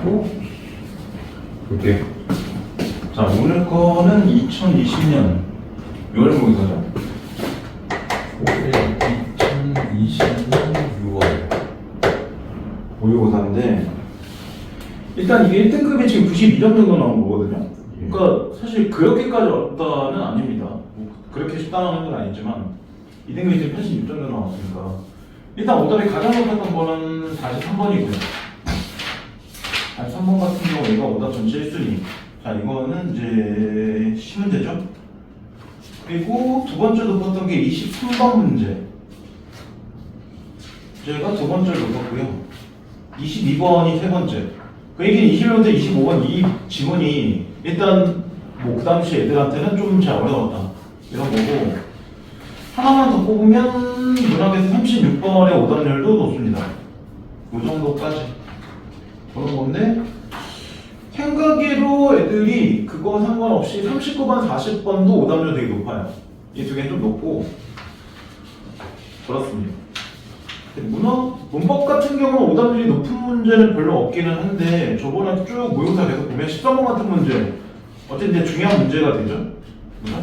하고 볼게요. 자, 오늘 거는 2020년 몇 월 모의고사죠? 올해 2020년 6월 모의고사인데 일단 이게 1등급이 지금 92점 정도 나온 거거든요. 그러니까 사실 그렇게까지 어렵다는 아닙니다. 뭐 그렇게 쉽다는 건 아니지만 2등급이 지금 86점 정도 나왔으니까 일단 오답이 가장 높았던 거는 43번이고요. 43번 같은 경우 이거 오답 전체 1순위. 자, 이거는 이제 시문제죠. 그리고 두 번째 높았던 게 23번 문제. 제가 두 번째를 높았고요. 22번이 세 번째. 그 얘기는 21번부터 25번 이 지문이 일단 뭐 그 당시 애들한테는 좀 잘 어려웠다 이런 거고, 하나만 더 뽑으면 문학에서 36번의 오답률도 높습니다. 그 정도까지 그런 건데, 생각외로 애들이 그거 상관없이 39번, 40번도 오답률 되게 높아요. 이 두 개는 좀 높고 그렇습니다. 문법 같은 경우는 오답률이 높은 문제는 별로 없기는 한데, 저번에 쭉 모의고사 계속 보면 13번 같은 문제 어쨌든 중요한 문제가 되죠. 그죠?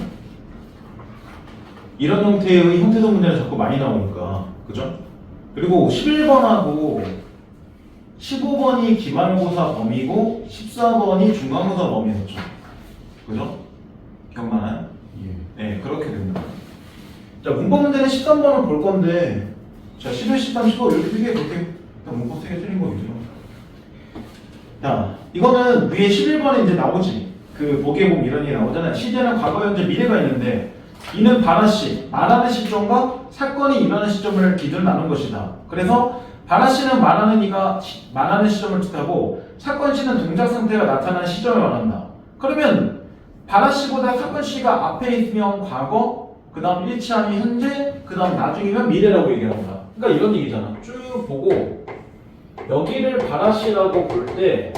이런 형태의 형태성 문제는 자꾸 많이 나오니까, 그죠? 그리고 11번하고 15번이 기말고사 범위고 14번이 중간고사 범위였죠. 그죠? 기억나나요? 예. 네, 그렇게 됩니다. 자, 문법 문제는 13번을 볼 건데, 자, 11, 13, 15 이렇게 되게 그렇게 일단 문법 되게 틀린 거겠죠. 자, 이거는 위에 11번에 이제 나오지. 그 보기에 보면 이런 얘기 나오잖아요. 시제는 과거, 현재, 미래가 있는데 이는 바라시, 말하는 시점과 사건이 일어나는 시점을 기준으로 나눈 것이다. 그래서 바라시는 말하는 시점을 뜻하고 사건시는 동작 상태가 나타나는 시점을 말한다. 그러면 바라시보다 사건시가 앞에 있으면 과거, 그 다음 일치하면 현재, 그 다음 나중이면 미래라고 얘기합니다. 그러니까 이런 얘기잖아. 쭉 보고 여기를 바라시라고 볼 때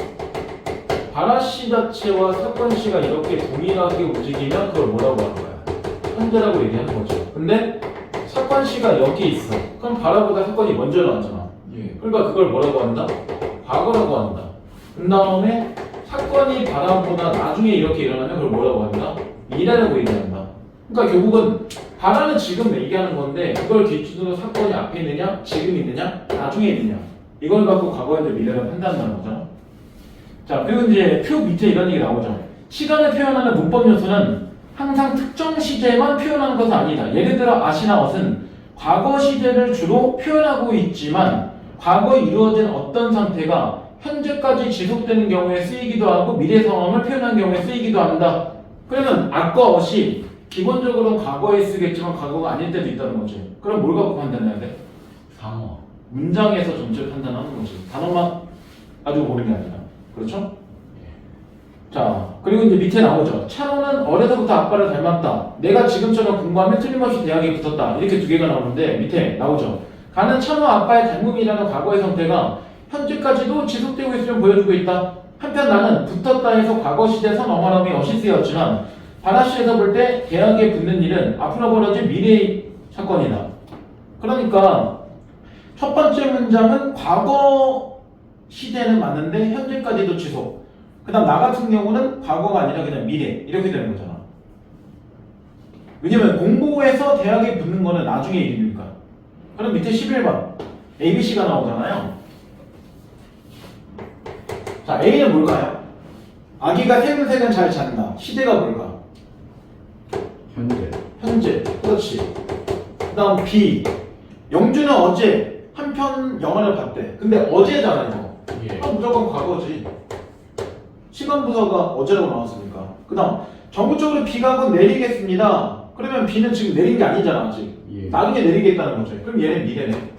바라시 자체와 사건시가 이렇게 동일하게 움직이면 그걸 뭐라고 하는 거야? 현재라고 얘기하는 거죠. 근데 사건시가 여기 있어. 그럼 바라보다 사건이 먼저 나왔잖아. 그러니까 그걸 뭐라고 한다? 과거라고 한다. 그 다음에 사건이 바라보다 나중에 이렇게 일어나면 그걸 뭐라고 한다? 미래라고 얘기한다. 그러니까 결국은 바라는 지금 얘기하는 건데, 그걸 기준으로 사건이 앞에 있느냐, 지금 있느냐, 나중에 있느냐, 이걸 갖고 과거, 현재, 미래를 판단하는 거죠. 자, 그리고 이제 표 밑에 이런 얘기 나오죠. 시간을 표현하는 문법 요소는 항상 특정 시제만 표현하는 것은 아니다. 예를 들어 아시나웃은 과거 시제를 주로 표현하고 있지만 과거에 이루어진 어떤 상태가 현재까지 지속되는 경우에 쓰이기도 하고 미래 상황을 표현한 경우에 쓰이기도 한다. 그러면 at과 ot이 기본적으로는 과거에 쓰겠지만 과거가 아닐 때도 있다는 거지. 그럼 뭘 갖고 판단해야 돼? 상어. 문장에서 전체 판단하는 거지. 단어만 가지고 보는 게 아니라. 그렇죠? 자, 그리고 이제 밑에 나오죠. 찬호는 어려서부터 아빠를 닮았다. 내가 지금처럼 공부하면 틀림없이 대학에 붙었다. 이렇게 두 개가 나오는데 밑에 나오죠. 가는 찬호 아빠의 닮음이라는 과거의 상태가 현재까지도 지속되고 있으면 보여주고 있다. 한편 나는 붙었다 해서 과거 시제 선 어머럼이 어시 쓰였지만 바라시에서 볼 때 대학에 붙는 일은 앞으로 벌어질 미래의 사건이다. 그러니까 첫 번째 문장은 과거 시대는 맞는데 현재까지도 지속. 그 다음 나 같은 경우는 과거가 아니라 그냥 미래 이렇게 되는 거잖아. 왜냐면 공부해서 대학에 붙는 거는 나중에 일이니까. 그럼 밑에 11번 ABC가 나오잖아요. 자, A는 뭘까요? 아기가 새근새근 잘 잔다. 시대가 뭘까? 현재. 그렇지. 그 다음 B, 영주는 어제 한 편 영화를 봤대. 근데 어제잖아 이거. 그럼 무조건 과거지. 시간 부서가 어제라고 나왔으니까. 그 다음 전국적으로 비가 곧 내리겠습니다. 그러면 비는 지금 내린 게 아니잖아 아직. 나중에 내리겠다는 거지. 그럼 얘는 미래네.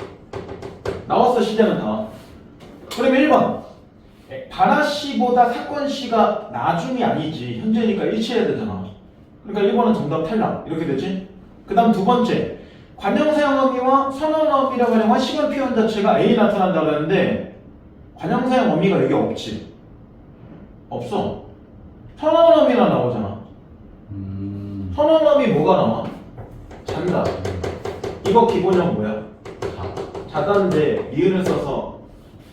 나왔어 시제는 다. 그러면 1번 바라시보다 사건시가 나중이 아니지 현재니까 일치해야 되잖아. 그러니까 1번은 정답 탈락 이렇게 되지. 그 다음 두 번째 관형사형 어미와 선언 어미라고 하는 시간 표현 자체가 A에 나타난다고 하는데 관형사형 어미가 여기 없지. 없어. 선언 어미가 나오잖아. 선언 어미 뭐가 나와? 잔다. 이거 기본형 뭐야? 자다인데 니은을 써서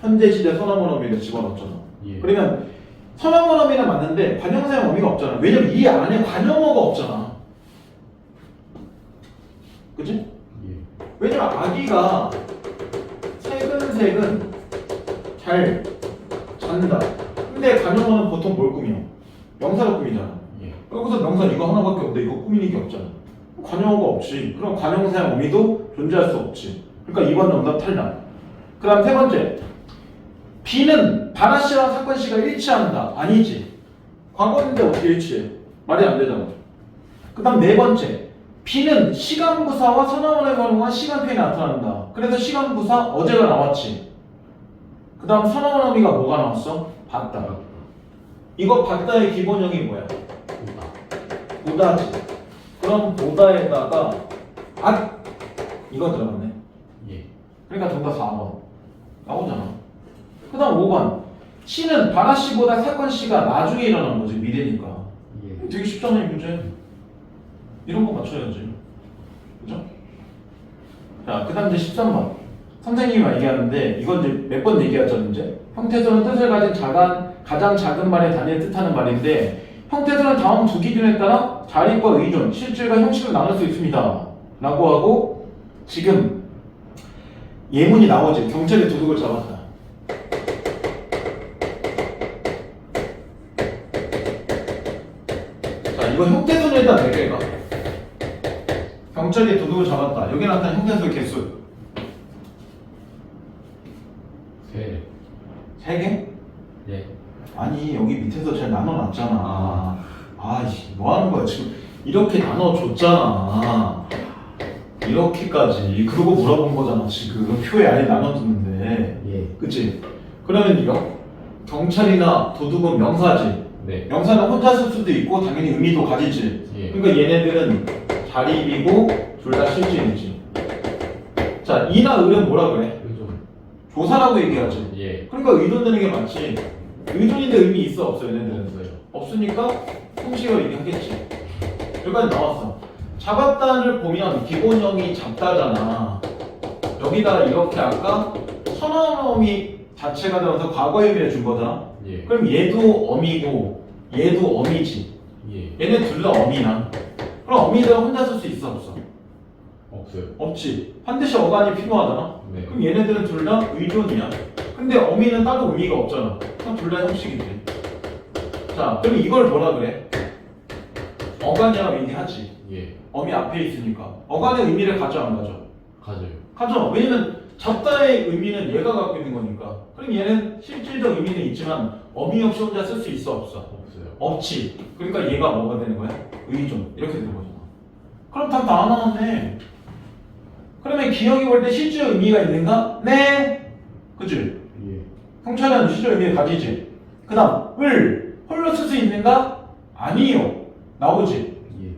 현재 시대 선언 어미를 집어넣었잖아. 예. 그러면 선형원 어미는 맞는데 관형사형 어미가 없잖아. 왜냐면 이 안에 관형어가 없잖아. 그치? 예. 왜냐면 아기가 새근새근 잘 잔다. 근데 관형어는 보통 뭘 꾸며? 명사를 꾸미잖아. 예. 여기서 명사 이거 하나밖에 없는데 이거 꾸미는 게 없잖아. 관형어가 없지. 그럼 관형사형 어미도 존재할 수 없지. 그러니까 2번 정답 탈락. 그 다음 세 번째. B는 바나 씨와 사건 씨가 일치한다. 아니지. 과거인데 어떻게 일치해? 말이 안 되잖아. 그 다음 네 번째. B는 시간부사와 선언원을 활용한 시간표에 나타난다. 그래서 시간부사 어제가 나왔지. 그 다음 선언원 어미가 뭐가 나왔어? 봤다. 이거 봤다의 기본형이 뭐야? 보다지. 그럼 보다에다가 이거 들어갔네. 예. 그러니까 정답 4번 나오잖아. 그 다음 5번. C는 바나 씨보다 사건 씨가 나중에 일어난 거지. 미래니까. 예. 되게 쉽잖아 이 문제. 이런 거 맞춰야지. 그죠? 자, 그 다음 이제 13번. 선생님이 얘기하는데 이건 이제 몇 번 얘기하죠 이제. 형태소는 뜻을 가진 가장 작은 말의 단위를 뜻하는 말인데 형태소는 다음 두 기준에 따라 자리과 의존, 실질과 형식을 나눌 수 있습니다. 라고 하고 지금 예문이 나오지. 경찰이 도둑을 잡았다. 자, 이거 형태소에다 4개가. 경찰이 도둑을 잡았다. 여기 나타난 형태소의 개수. 3개? 예. 아니 여기 밑에서 잘 나눠놨잖아. 아이씨 뭐 하는 거야 지금. 이렇게 나눠줬잖아. 이렇게까지. 그러고 물어본 거잖아 지금. 표에 아예 나눠줬는데. 예. 그치? 그러면 이거 경찰이나 도둑은 명사지. 네. 명사는 혼자 쓸 수도 있고 당연히 의미도 가지지. 예. 그러니까 얘네들은 자립이고 둘 다 실질이지. 자, 이나 을은 뭐라 그래? 의존. 조사라고 얘기하지. 예. 그러니까 의존되는 게 맞지. 의존인데 의미 있어 없어 얘네들은? 없어요. 없으니까 형식을 얘기하겠지. 여기까지 나왔어. 잡았다를 보면 기본형이 잡다잖아. 여기다 이렇게 아까 선언어미 자체가 들어서 과거의 의미를 준 거잖아. 예. 그럼 얘도 어미고 얘도 어미지. 예. 얘네 둘 다 어미나. 그럼 어미들은 혼자 쓸 수 있어 없어? 없어요. 없지. 반드시 어간이 필요하잖아. 네. 그럼 얘네들은 둘 다 의존이야. 근데 어미는 따로 의미가 없잖아. 그럼 둘 다 형식이지. 자, 그럼 이걸 뭐라 그래? 어간이라고 얘기하지. 예. 어미 앞에 있으니까. 어간의 의미를 가져 안 가져? 가져요. 가져. 왜냐면 잡다의 의미는 얘가 갖고 있는 거니까. 그럼 얘는 실질적 의미는 있지만 어미 없이 혼자 쓸 수 있어 없어? 없어요. 없지. 그러니까 얘가 뭐가 되는 거야? 의존. 이렇게 되는 거잖아. 그럼 답 다 나왔네. 그러면 기억이 볼 때 실질 의미가 있는가? 네. 그치? 예. 형차는 실질 의미를 가지지. 그 다음 을 홀로 쓸 수 있는가? 아니요. 나오지. 예.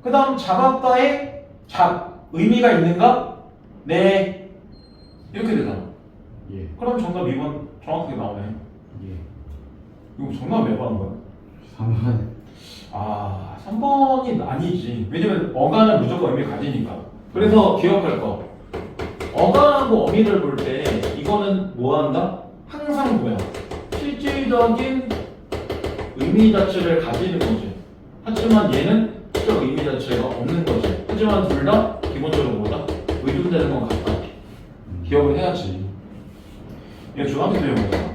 그 다음 잡았다의 의미가 있는가? 네. 이렇게 되잖아. 예. 그럼 정답 2번 정확하게 나오네. 예. 이거 정답 몇 번 한 거야? 3번. 아, 3번이 아니지. 왜냐면 어간은 무조건 의미를 가지니까. 그래서 기억할 거. 어간하고 어미를 볼 때 이거는 뭐 한다? 항상 뭐야? 실질적인 의미 자체를 가지는 거지. 하지만 얘는 실적 의미 자체가 없는 거지. 하지만 둘 다 기본적으로 뭐다? 의존되는 건 같다. 기억을 해야지. 이거 중학교 때 배운 거잖아.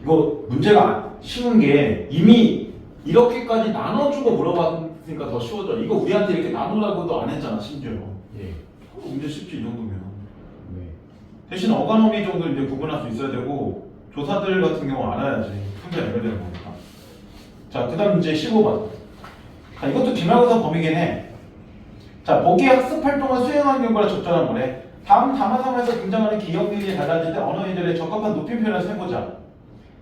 이거 문제가 쉬운 게 이미 이렇게까지 나눠주고 물어봤으니까 더 쉬워져. 이거 우리한테 이렇게 나누라고도 안 했잖아 심지어. 예. 문제 쉽지 이 정도면. 네. 대신 어간어미 정도 이제 구분할 수 있어야 되고 조사들 같은 경우 알아야지. 상대 연결되는 거니까. 자, 그다음 이제 15번. 자, 이것도 기말고사 범위긴 해. 자, 보기 학습 활동을 수행하는 경우가 적절한 거래. 다음 담화상에서 등장하는 기억력이 달라질 때 언어인들의 적합한 높임 표현을 해보자.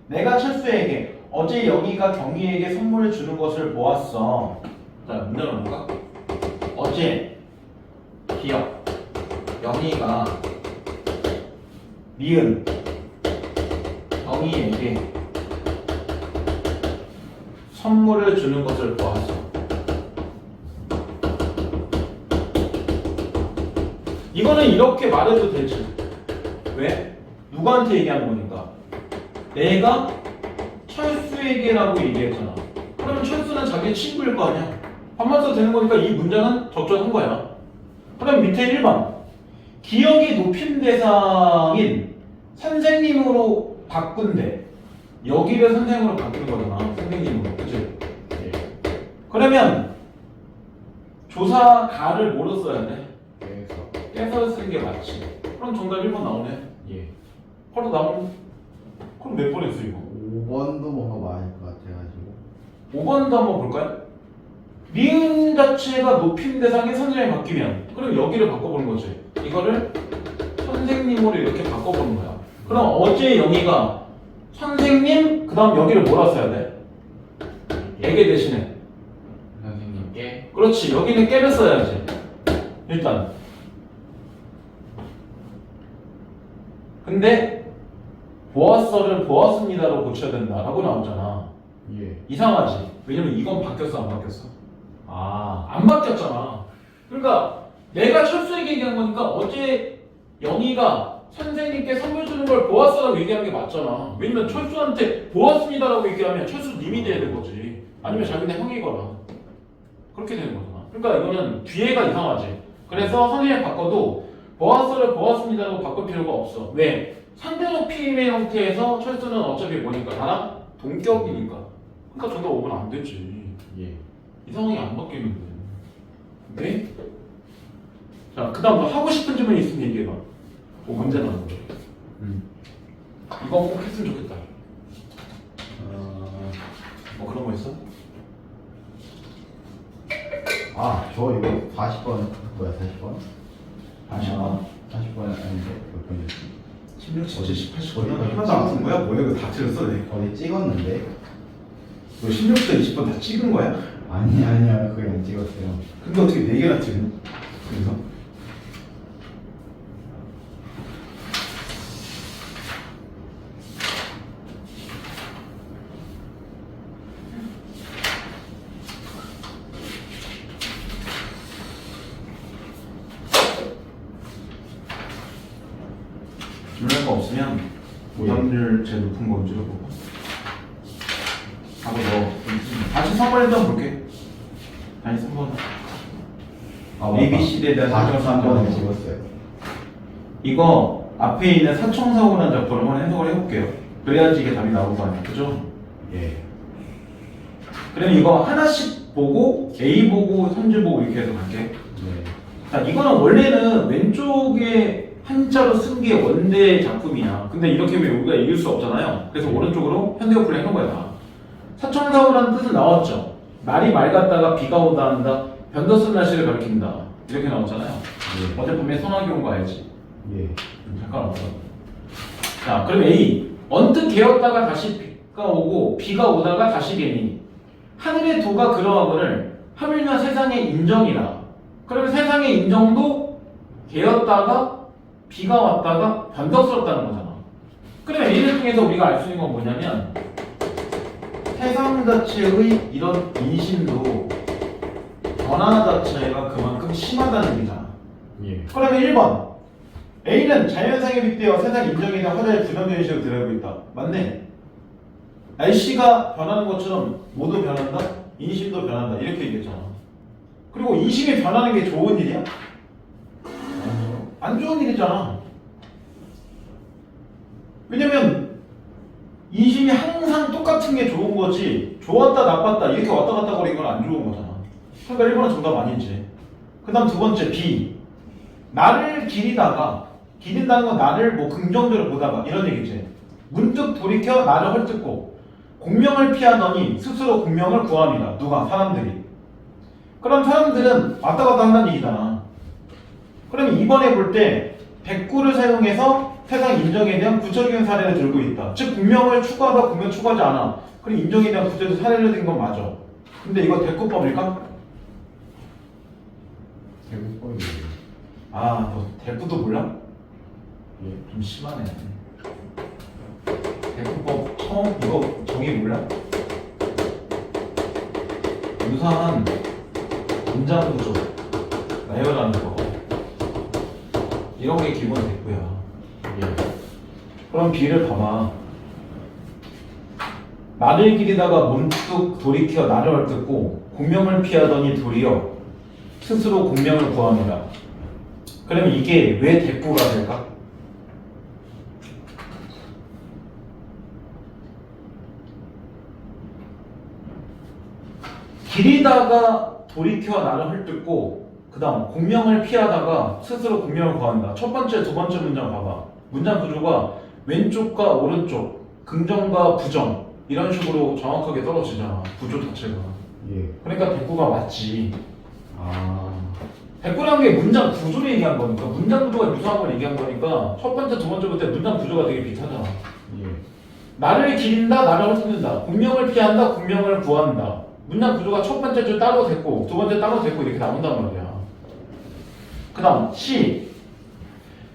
내가 철수에게 어제 영희가 경희에게 선물을 주는 것을 보았어. 자, 문제는 뭔가? 어제 기억 영희가 니은 경희에게 선물을 주는 것을 보았어. 이거는 이렇게 말해도 되지. 왜? 누구한테 얘기하는 거니까? 내가 철수에게라고 얘기했잖아. 그러면 철수는 자기 친구일 거 아니야. 반만 써도 되는 거니까 이 문장은 적절한 거야. 그럼 밑에 1번. 기억이 높임 대상인 선생님으로 바꾼대. 여기를 선생으로 바꾸는 거잖아. 선생님으로. 그치? 예. 그러면 조사 가를 뭐로 써야 돼? 그래서 떼서 쓰는 게 맞지. 그럼 정답 1번 나오네. 예. 바로 나온. 그럼 몇 번 했어 이거? 5번도 뭔가 많을 것 같아가지고 5번도 한번 볼까요? 미음 자체가 높임 대상이 선생님이 바뀌면 그럼 여기를 바꿔보는 거지. 이거를 선생님으로 이렇게 바꿔보는 거야. 그럼 어제 영희가 선생님 그 다음 여기를 뭐라 써야 돼? 에게 대신에. 선생님께 그렇지. 여기는 깨를 써야지. 일단. 근데 보았어를 보았습니다로 고쳐야 된다라고 나오잖아. 예. 이상하지? 왜냐면 이건 바뀌었어 안 바뀌었어? 아 안 바뀌었잖아. 그러니까 내가 철수에게 얘기한 거니까 어제 영희가 선생님께 선물 주는 걸 보았어라고 얘기한 게 맞잖아. 왜냐면 철수한테 보았습니다라고 얘기하면 철수님이 돼야 되는 거지. 아니면 자기네 형이거나 그렇게 되는 거잖아. 그러니까 이거는 뒤에가 이상하지. 그래서 선생님 바꿔도 보았어를 보았습니다라고 바꿀 필요가 없어. 왜? 상대적 피임의 형태에서 철수는 어차피 뭐니까 나랑 동격이니까. 그러니까 정답 5번 안 되지. 예. 이 상황이 안 바뀌는데. 네? 자, 그 다음 너 하고 싶은 질문 있으면 얘기해봐. 뭐 문제 나는 거. 이거 꼭 했으면 좋겠다. 뭐 그런 거 있어? 저 이거 40번 뭐야 40번? 40번? 40번 아닌데 몇 번이었지? 16, 17, 18, 어디 19번 하나도 안 쓴 거야? 뭐야 이거 다 틀렸어 내. 어디 찍었는데? 너 16부터 20번 다 찍은 거야? 아니야 그게 안 찍었어요. 근데 어떻게 4개나 찍어? 그래서? 질문할 거 없으면 오답률 제일 높은 거 위주로 보고 하고 너 다시 3번 일단 볼게. 다시 3번 A, B, C에 대한 43번을 찍었어요. 이거 앞에 있는 사총사고라는 작품을 한번 해석을 해볼게요. 그래야지 이게 답이 나올 거 아니야. 그죠? 예. 그러면 이거 하나씩 보고 A 보고 선주 보고 이렇게 해서 갈게. 네. 자, 이거는 원래는 왼쪽에 한자로 쓴 게 원대 작품이야. 근데 이렇게 하면 우리가 이길 수 없잖아요. 그래서 오른쪽으로 현대어 플레이 한 거야. 사총사고라는 뜻은 나왔죠. 날이 맑았다가 비가 오다 한다. 변덕 쓴 날씨를 가리킨다. 이렇게 나오잖아요. 예. 어젯밤에 소나기 온 거 알지? 예. 잠깐 없어. 자, 그럼 A. 언뜻 개었다가 다시 비가 오고 비가 오다가 다시 개니 하늘의 도가 그러하거늘 하물며 세상의 인정이라. 그러면 세상의 인정도 개었다가 비가 왔다가 변덕스럽다는 거잖아. 그러면 A를 통해서 우리가 알 수 있는 건 뭐냐면 세상 자체의 이런 인심도 변화 자체가 그만큼 심하다는 얘기잖아. 예. 그러면 1번 A는 자연상에 빗대어 세상 인정이나 화자의 부정적인 식으로 드러나고 있다. 맞네. 날씨가 변하는 것처럼 모두 변한다. 인심도 변한다. 이렇게 얘기했잖아. 그리고 인심이 변하는 게 좋은 일이야? 아니요. 안 좋은 일이잖아. 왜냐면 인심이 항상 똑같은 게 좋은 거지 좋았다 나빴다 이렇게 왔다 갔다 거리는 건 안 좋은 거잖아. 그러니까 1번은 정답 아니지. 그 다음 두 번째 B. 나를 기린다는 건 나를 뭐 긍정적으로 보다가 이런 얘기지. 문득 돌이켜 나를 헐뜯고 공명을 피하더니 스스로 공명을 구합니다. 누가? 사람들이. 그럼 사람들은 왔다 갔다 한다는 얘기잖아. 그럼 이번에 볼 때 백구를 사용해서 세상 인정에 대한 구체적인 사례를 들고 있다. 즉 공명을 추구하다 공명 추구하지 않아. 그럼 인정에 대한 구체적인 사례를 든 건 맞아. 근데 이거 대꾸법일까? 대구법이에요. 아, 너 대꾸도 몰라? 예. 좀 심하네. 대꾸법 처음 이거 정의 몰라? 유사한 문장 구조 나열하는 거 이런 게 기본 대꾸야. 예. 그럼 B를 봐봐. 나를 기리다가 문득 돌이켜 나를 헐뜯고 공명을 피하더니 도리어 스스로 공명을 구합니다. 그러면 이게 왜 대꾸가 될까? 기리다가 돌이켜 나를 헐뜯고 그 다음 공명을 피하다가 스스로 공명을 구한다. 첫 번째, 두 번째 문장 봐봐. 문장 구조가 왼쪽과 오른쪽, 긍정과 부정 이런 식으로 정확하게 떨어지잖아. 구조 자체가. 예. 그러니까 대꾸가 맞지. 아. 대꾸라는 게 문장 구조를 얘기한 거니까 문장 구조가 유사한 걸 얘기한 거니까 첫 번째, 두 번째부터 문장 구조가 되게 비슷하잖아. 예. 나를 기린다, 나를 헐뜯는다. 공명을 피한다, 공명을 구한다. 문장 구조가 첫 번째 줄 따로 됐고 두 번째 따로 됐고 이렇게 나온단 말이야. 그 다음 시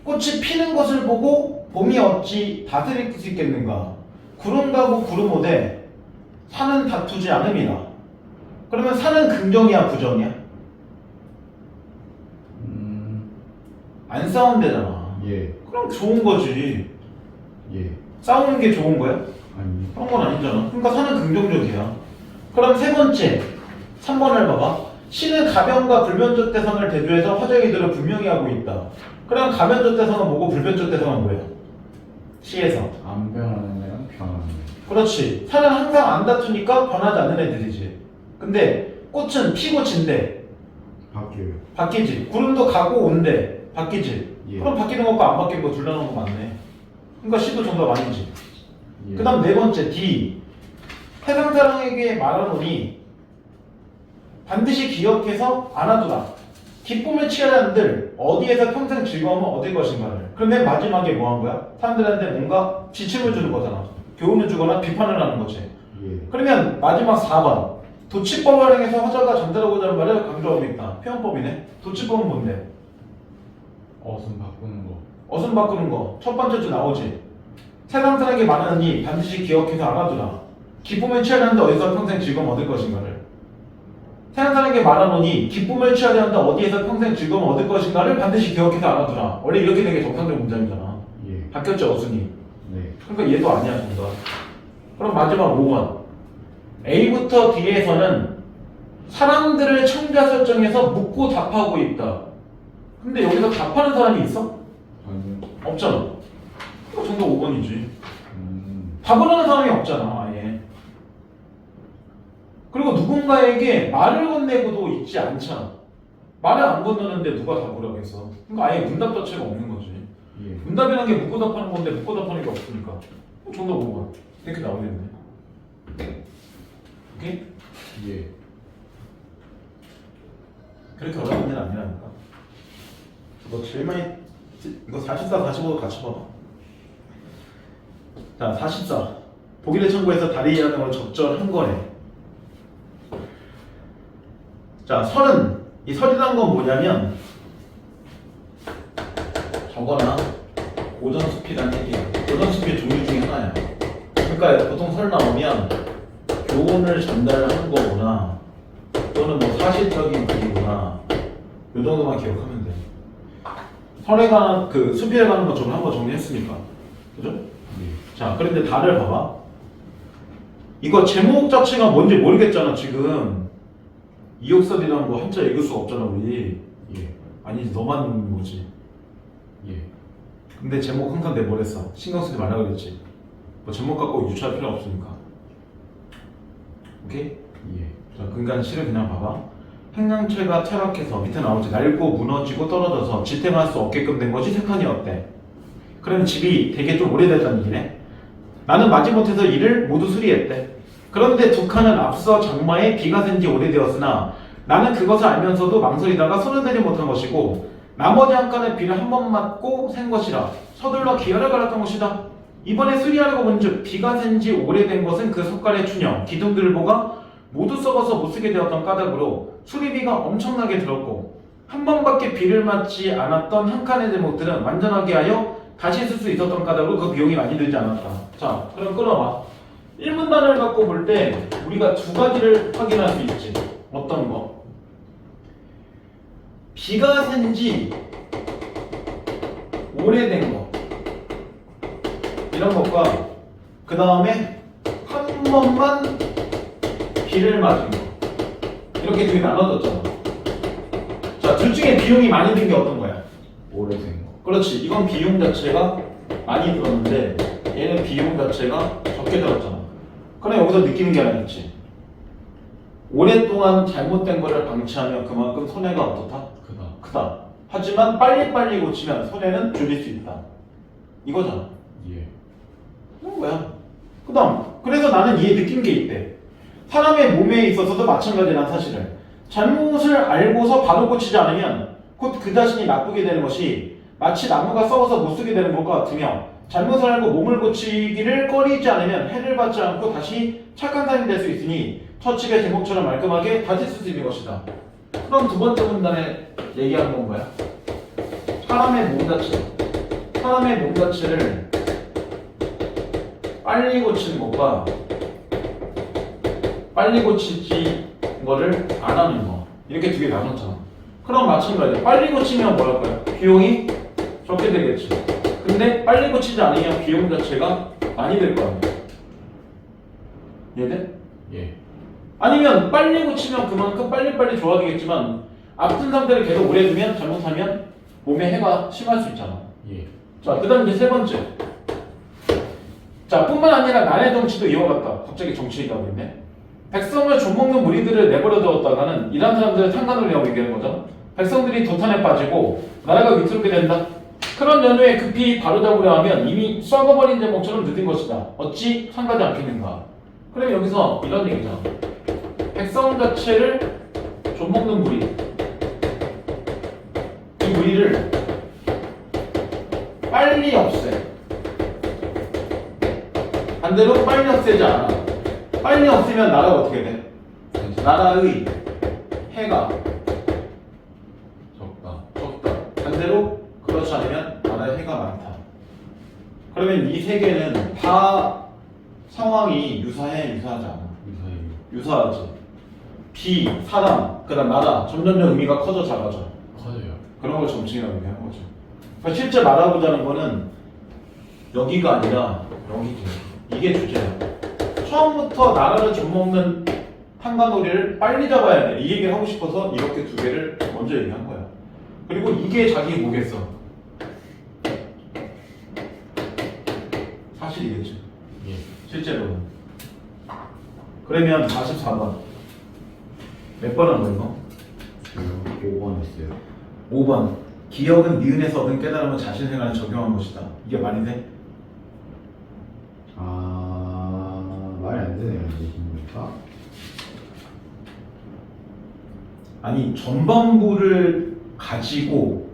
꽃이 피는 것을 보고 봄이 어찌 다스릴 수 있겠는가. 구름 가고 구름 오되 산은 다투지 않음이라. 그러면 산은 긍정이야 부정이야? 안 싸운대잖아. 예. 그럼 좋은 거지. 예. 싸우는 게 좋은 거야? 아니. 그런 건 아니잖아. 그러니까 산은 긍정적이야. 그럼 세 번째 3번을 봐봐. 시는 가변과 불변적 대상을 대조해서 화적 이들을 분명히 하고 있다. 그럼 가변적 대상은 뭐고 불변적 대상은 뭐야? 시에서. 안 변하는 애랑 변하는 애. 그렇지. 산은 항상 안 다투니까 변하지 않는 애들이지. 근데 꽃은 피고 진대. 바뀌어요. 바뀌지. 구름도 가고 온대. 바뀌지. 예. 그럼 바뀌는 것과 안 바뀌는 거 둘 다 놓은 거 맞네. 그러니까 C도 정답 아니지. 예. 그 다음 네 번째 D. 세상 사람에게 말하노니 반드시 기억해서 안아두라. 기쁨을 취하는 한들 어디에서 평생 즐거움을 얻을 것인가를. 그럼 맨 마지막에 뭐 한 거야? 사람들한테 뭔가 지침을 주는 거잖아. 교훈을 주거나 비판을 하는 거지. 예. 그러면 마지막 4번. 도치법을 활용해서 화자가 전달하고자 하는 말을 강조하고 있다. 표현법이네. 도치법은 뭔데? 어순 바꾸는 거. 어순 바꾸는 거. 첫 번째 줄 나오지. 세상 사람에게 말하노니 반드시 기억해서 알아두라. 기쁨을 취하려 한다 어디서 평생 즐거움 얻을 것인가를. 세상 사람에게 말하노니 기쁨을 취하려 한다 어디에서 평생 즐거움 얻을 것인가를 반드시 기억해서 알아두라. 원래 이렇게 되는 게 정상적 문장이잖아. 예. 바뀌었죠 어순이. 네. 그러니까 얘도 아니야 정답. 그럼 마지막 5번. A부터 D에서는 사람들을 청자 설정해서 묻고 답하고 있다. 근데 여기서 답하는 사람이 있어? 아니요. 없잖아. 그러니까 정답 5번이지. 음. 답을 하는 사람이 없잖아 아예. 그리고 누군가에게 말을 건네고도 있지 않잖아. 말을 안 건너는데 누가 답을 하겠어. 그러니까 아예 문답 자체가 없는 거지. 예. 문답이라는 게 묻고 답하는 건데 묻고 답하는 게 없으니까 정답 5번 이렇게 나오겠네. 오케이? 예. 그렇게 어려운 일 아니라니까. 너 제일 많이 이거 44, 45도 같이 봐봐. 자, 44. 보기를 참고해서 다리 이해하는 건 적절한 거래. 자, 설은 이 설이라는 건 뭐냐면 저거나 오전숲이라는 얘기야. 오전숲의 종류 중에 하나야. 그러니까 보통 설 나오면 교훈을 전달하는 거구나 또는 뭐 사실적인 글이구나 요 정도만 기억하면 돼. 설에 관한 그 수필에 관한 것처럼 한번 정리했으니까 그죠? 예. 자 그런데 다를 봐봐. 이거 제목 자체가 뭔지 모르겠잖아 지금. 이역설이라는 거 한자 읽을 수가 없잖아 우리. 예. 아니지 너만 읽는 거지. 예. 근데 제목 항상 내버렸어. 신경 쓰지 말라 그랬지. 뭐 제목 갖고 유추할 필요 없으니까. 오케이? 예. 자, 그러니까 시를 그냥 봐봐. 행량체가 타락해서 밑에 나오지. 낡고 무너지고 떨어져서 지탱할 수 없게끔 된 것이 세 칸이 어때? 그럼 집이 되게 좀 오래됐다는 얘기네. 나는 마지못해서 이를 모두 수리했대. 그런데 두 칸은 앞서 장마에 비가 샌 지 오래되었으나 나는 그것을 알면서도 망설이다가 손을 대지 못한 것이고 나머지 한 칸은 비를 한 번 맞고 샌 것이라 서둘러 기아를 갈았던 것이다. 이번에 수리하려고 본즉 비가 샌 지 오래된 것은 그 석갈의 춘형, 기둥들보가 모두 썩어서 못쓰게 되었던 까닭으로 수리비가 엄청나게 들었고 한 번밖에 비를 맞지 않았던 한 칸의 제목들은 완전하게 하여 다시 쓸 수 있었던 까닭으로 그 비용이 많이 들지 않았다. 자, 그럼 끊어봐. 1문단을 갖고 볼 때 우리가 두 가지를 확인할 수 있지. 어떤 거? 비가 샌 지 오래된 거 이런 것과 그 다음에 한 번만 B를 맞은 거. 이렇게 두 개 나눠졌잖아. 자, 둘 중에 비용이 많이 든 게 어떤 거야? 오래 된 거. 그렇지. 이건 비용 자체가 많이 들었는데 얘는 비용 자체가 적게 들었잖아. 그럼 여기서 느끼는 게 하나 있지. 오랫동안 잘못된 거를 방치하면 그만큼 손해가 어떻다? 크다. 크다. 하지만 빨리빨리 고치면 손해는 줄일 수 있다. 이거잖아. 예. 그런 거야. 그 다음, 그래서 나는 이에 느낀 게 있대. 사람의 몸에 있어서도 마찬가지란 사실을. 잘못을 알고서 바로 고치지 않으면 곧 그 자신이 나쁘게 되는 것이 마치 나무가 썩어서 못 쓰게 되는 것과 같으며 잘못을 알고 몸을 고치기를 꺼리지 않으면 해를 받지 않고 다시 착한 사람이 될 수 있으니 처측의 제목처럼 말끔하게 다시 쓸 수 있는 것이다. 그럼 두 번째 문단에 얘기하는 건 뭐야? 사람의 몸 자체. 사람의 몸 자체를 빨리 고치는 것과 빨리 고치지 거를 안 하는 거. 이렇게 두 개 나눴잖아. 그럼 마찬가지야. 빨리 고치면 뭐 할 거야? 비용이 적게 되겠지. 근데 빨리 고치지 않으면 비용 자체가 많이 될 거 아니야. 이해돼? 예. 아니면 빨리 고치면 그만큼 빨리빨리 좋아지겠지만 아픈 상태를 계속 오래 두면 잘못하면 몸에 해가 심할 수 있잖아. 예. 자, 그 다음 이제 세 번째. 자, 뿐만 아니라 나의 정치도 이와 같다. 갑자기 정치 얘기하고 있네. 백성을 좀먹는 무리들을 내버려 두었다가는 이런 사람들을 상관으로 얘기하는 거죠. 백성들이 도탄에 빠지고 나라가 위태롭게 된다. 그런 연후에 급히 바로잡으려 하면 이미 썩어버린 제목처럼 늦은 것이다. 어찌 상가지 않겠는가. 그럼 여기서 이런 얘기잖아. 백성 자체를 좀먹는 무리. 이 무리를 빨리 없애. 반대로 빨리 없애지 않아. 빨리 없으면 나라가 어떻게 돼? 나라의 해가 적다. 반대로 그렇지 않으면 나라의 해가 많다. 그러면 이 세 개는 다 상황이 유사해, 유사하지 않아? 유사해요. 유사하지. 비, 사람, 그다음 나라 점점 의미가 커져 작아져. 커져요. 그런 걸 정치라고 얘기하는 거죠. 그러니까 실제 말하고자 하는 거는 여기가 아니라 여기지. 이게 주제야. 처음부터 나라를 좀먹는 한간놀이를 빨리 잡아야 돼. 이 얘기를 하고 싶어서 이렇게 두 개를 먼저 얘기한 거야. 그리고 이게 자기 뭐겠어? 사실이겠지. 예. 실제로는. 그러면 44번. 몇 번 한 거예요? 5번 했어요. 5번. 기억은 니은에서 얻은 깨달음을 자신 생활에 적용한 것이다. 이게 말이 돼? 말이 안 되네요. 이제 보니까. 아니 전반부를 가지고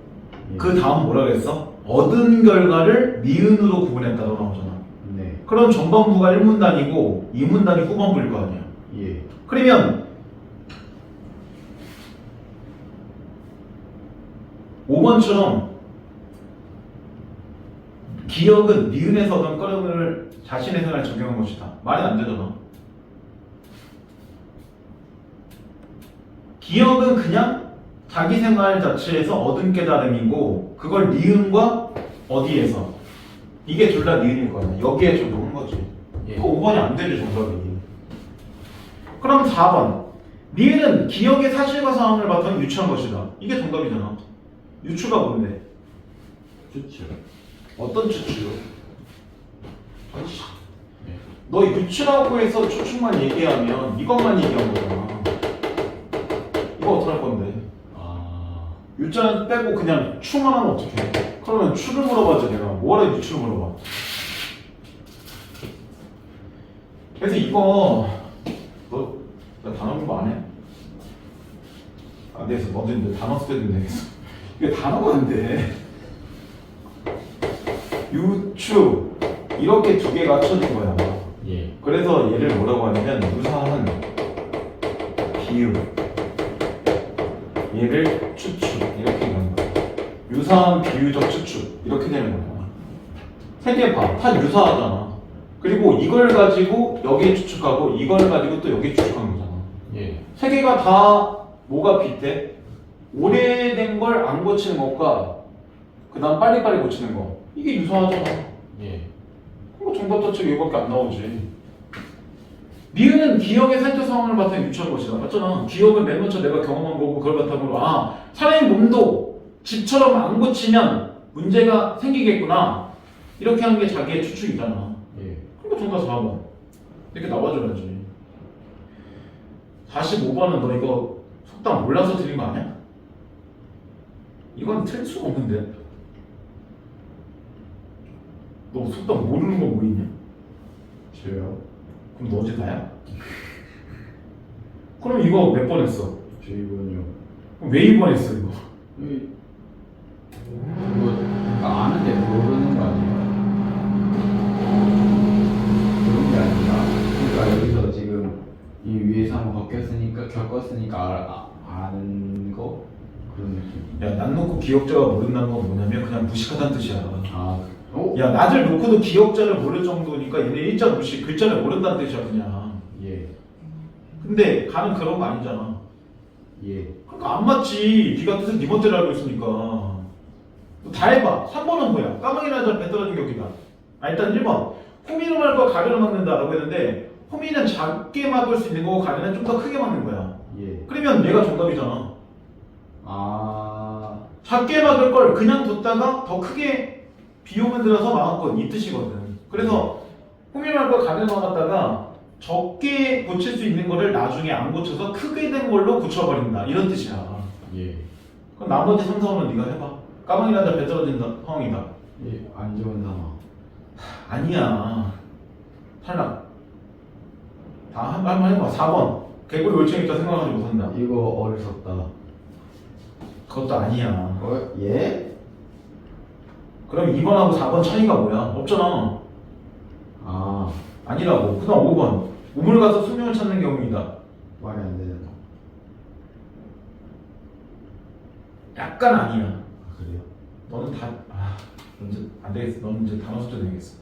예. 그 다음 뭐라 그랬어? 얻은 결과를 니은으로 구분했다고 나오잖아. 네. 그럼 전반부가 1문단이고 2문단이 후반부일 거 아니야. 예. 그러면 5번처럼 기억은 니은에서 얻은 깨달음을 자신의 생활에 적용한 것이다. 말이 안 되잖아. 기억은 그냥 자기 생활 자체에서 얻은 깨달음이고 그걸 니은과 어디에서 이게 둘 다 니은일 거 아니야. 여기에 적용한 거지. 예. 5번이 안 되죠 정답이. 그럼 4번 니은은 기억의 사실과 상황을 바탕 유추한 것이다. 이게 정답이잖아. 유추가 뭔데? 좋죠. 어떤 추추요? 아이씨, 예. 너 유추라고 해서 추측만 얘기하면 이것만 얘기한 거잖아. 이거 어떡할 건데? 유자는 빼고 그냥 추만 하면 어떡해? 그러면 추를 물어봐줘 내가. 뭐라 유추를 물어봐. 그래서 이거 너 단어 공부 안 해? 안 돼서 먼저 이제 단어 쓰면 되겠어. 이게 단어가 안 돼. 유추 이렇게 두 개가 합쳐진 거야. 예. 그래서 얘를 뭐라고 하냐면 유사한 비유, 얘를 추측 이렇게 얘기하는 거야. 유사한 비유적 추측 이렇게 되는 거야. 세 개 봐, 다 유사하잖아. 그리고 이걸 가지고 여기에 추측하고 이걸 가지고 또 여기에 추측하는 거잖아. 예. 세 개가 다 뭐가 비슷해? 오래된 걸 안 고치는 것과 그 다음 빨리빨리 고치는 거 이게 유사하잖아. 예. 그거 정답 자체가 이거밖에 안 나오지. 니은은 기억의 상태 상황을 바탕에 유추한 것이다. 맞잖아. 기억은 맨 먼저 내가 경험한 거고 그걸 바탕으로 사람의 몸도 집처럼 안 고치면 문제가 생기겠구나. 이렇게 하는 게 자기의 추측이잖아. 예. 그러니까 정답 4번. 이렇게 나와줘야지. 45번은 너 이거 속담 몰라서 틀린 거 아니야? 이건 틀릴 수가 없는데. 너 속담 모르는 거 뭐 있냐? 저요? 그럼 너 어제 다야? 그럼 이거 몇 번 했어? 저 이번요. 그럼 왜 2번 했어 이거? 이거 아는데 모르는 거 아니에요? 그런 게 아니라 그러니까 여기서 지금 이 위에서 한번 겪었으니까 아는 거 그런 느낌. 야, 난 놓고 기억자가 모른다는 건 뭐냐면 그냥 무식하다는 뜻이야. 야, 야, 나를 놓고도 기억자를 모를 정도니까 얘네 일자 무식, 글자를 모른다는 뜻이야 그냥. 예. 근데 가는 그런 거 아니잖아. 예. 그러니까 안 맞지. 네가 뜻을 네 멋대로 알고 있으니까. 다 해봐. 3번은 뭐야? 까마귀 나자 배 떨어진 격이다. 일단 1번. 호미를 말고 가려를 막는다라고 했는데 호미는 작게 막을 수 있는 거고 가려는 좀 더 크게 막는 거야. 예. 그러면 얘가 정답이잖아. 아. 작게 막을 걸 그냥 뒀다가 더 크게 비용을 들여서 막았건 이 뜻이거든. 그래서 호미를 말고 가려를 막았다가 적게 고칠 수 있는 거를 나중에 안 고쳐서 크게 된 걸로 고쳐버린다. 이런 뜻이야. 예. 그럼 나머지 3, 4번은 네가 해봐. 까마귀 나자 배 떨어진 상황이다. 예. 안 좋은 상황. 아니야. 탈락. 다 한번 해봐. 4번. 개구리 올챙이 있다 생각하지 못한다. 이거 어리석다. 그것도 아니야. 예? 그럼 2번하고 4번 차이가 뭐야? 없잖아. 아. 아니라고. 그 다음 5번. 우물 가서 수명을 찾는 경우이다. 말이 안 되는 거. 약간 아니야. 그래요? 너는 다, 이제 안 되겠어. 너는 이제 단어 숫자 내겠어.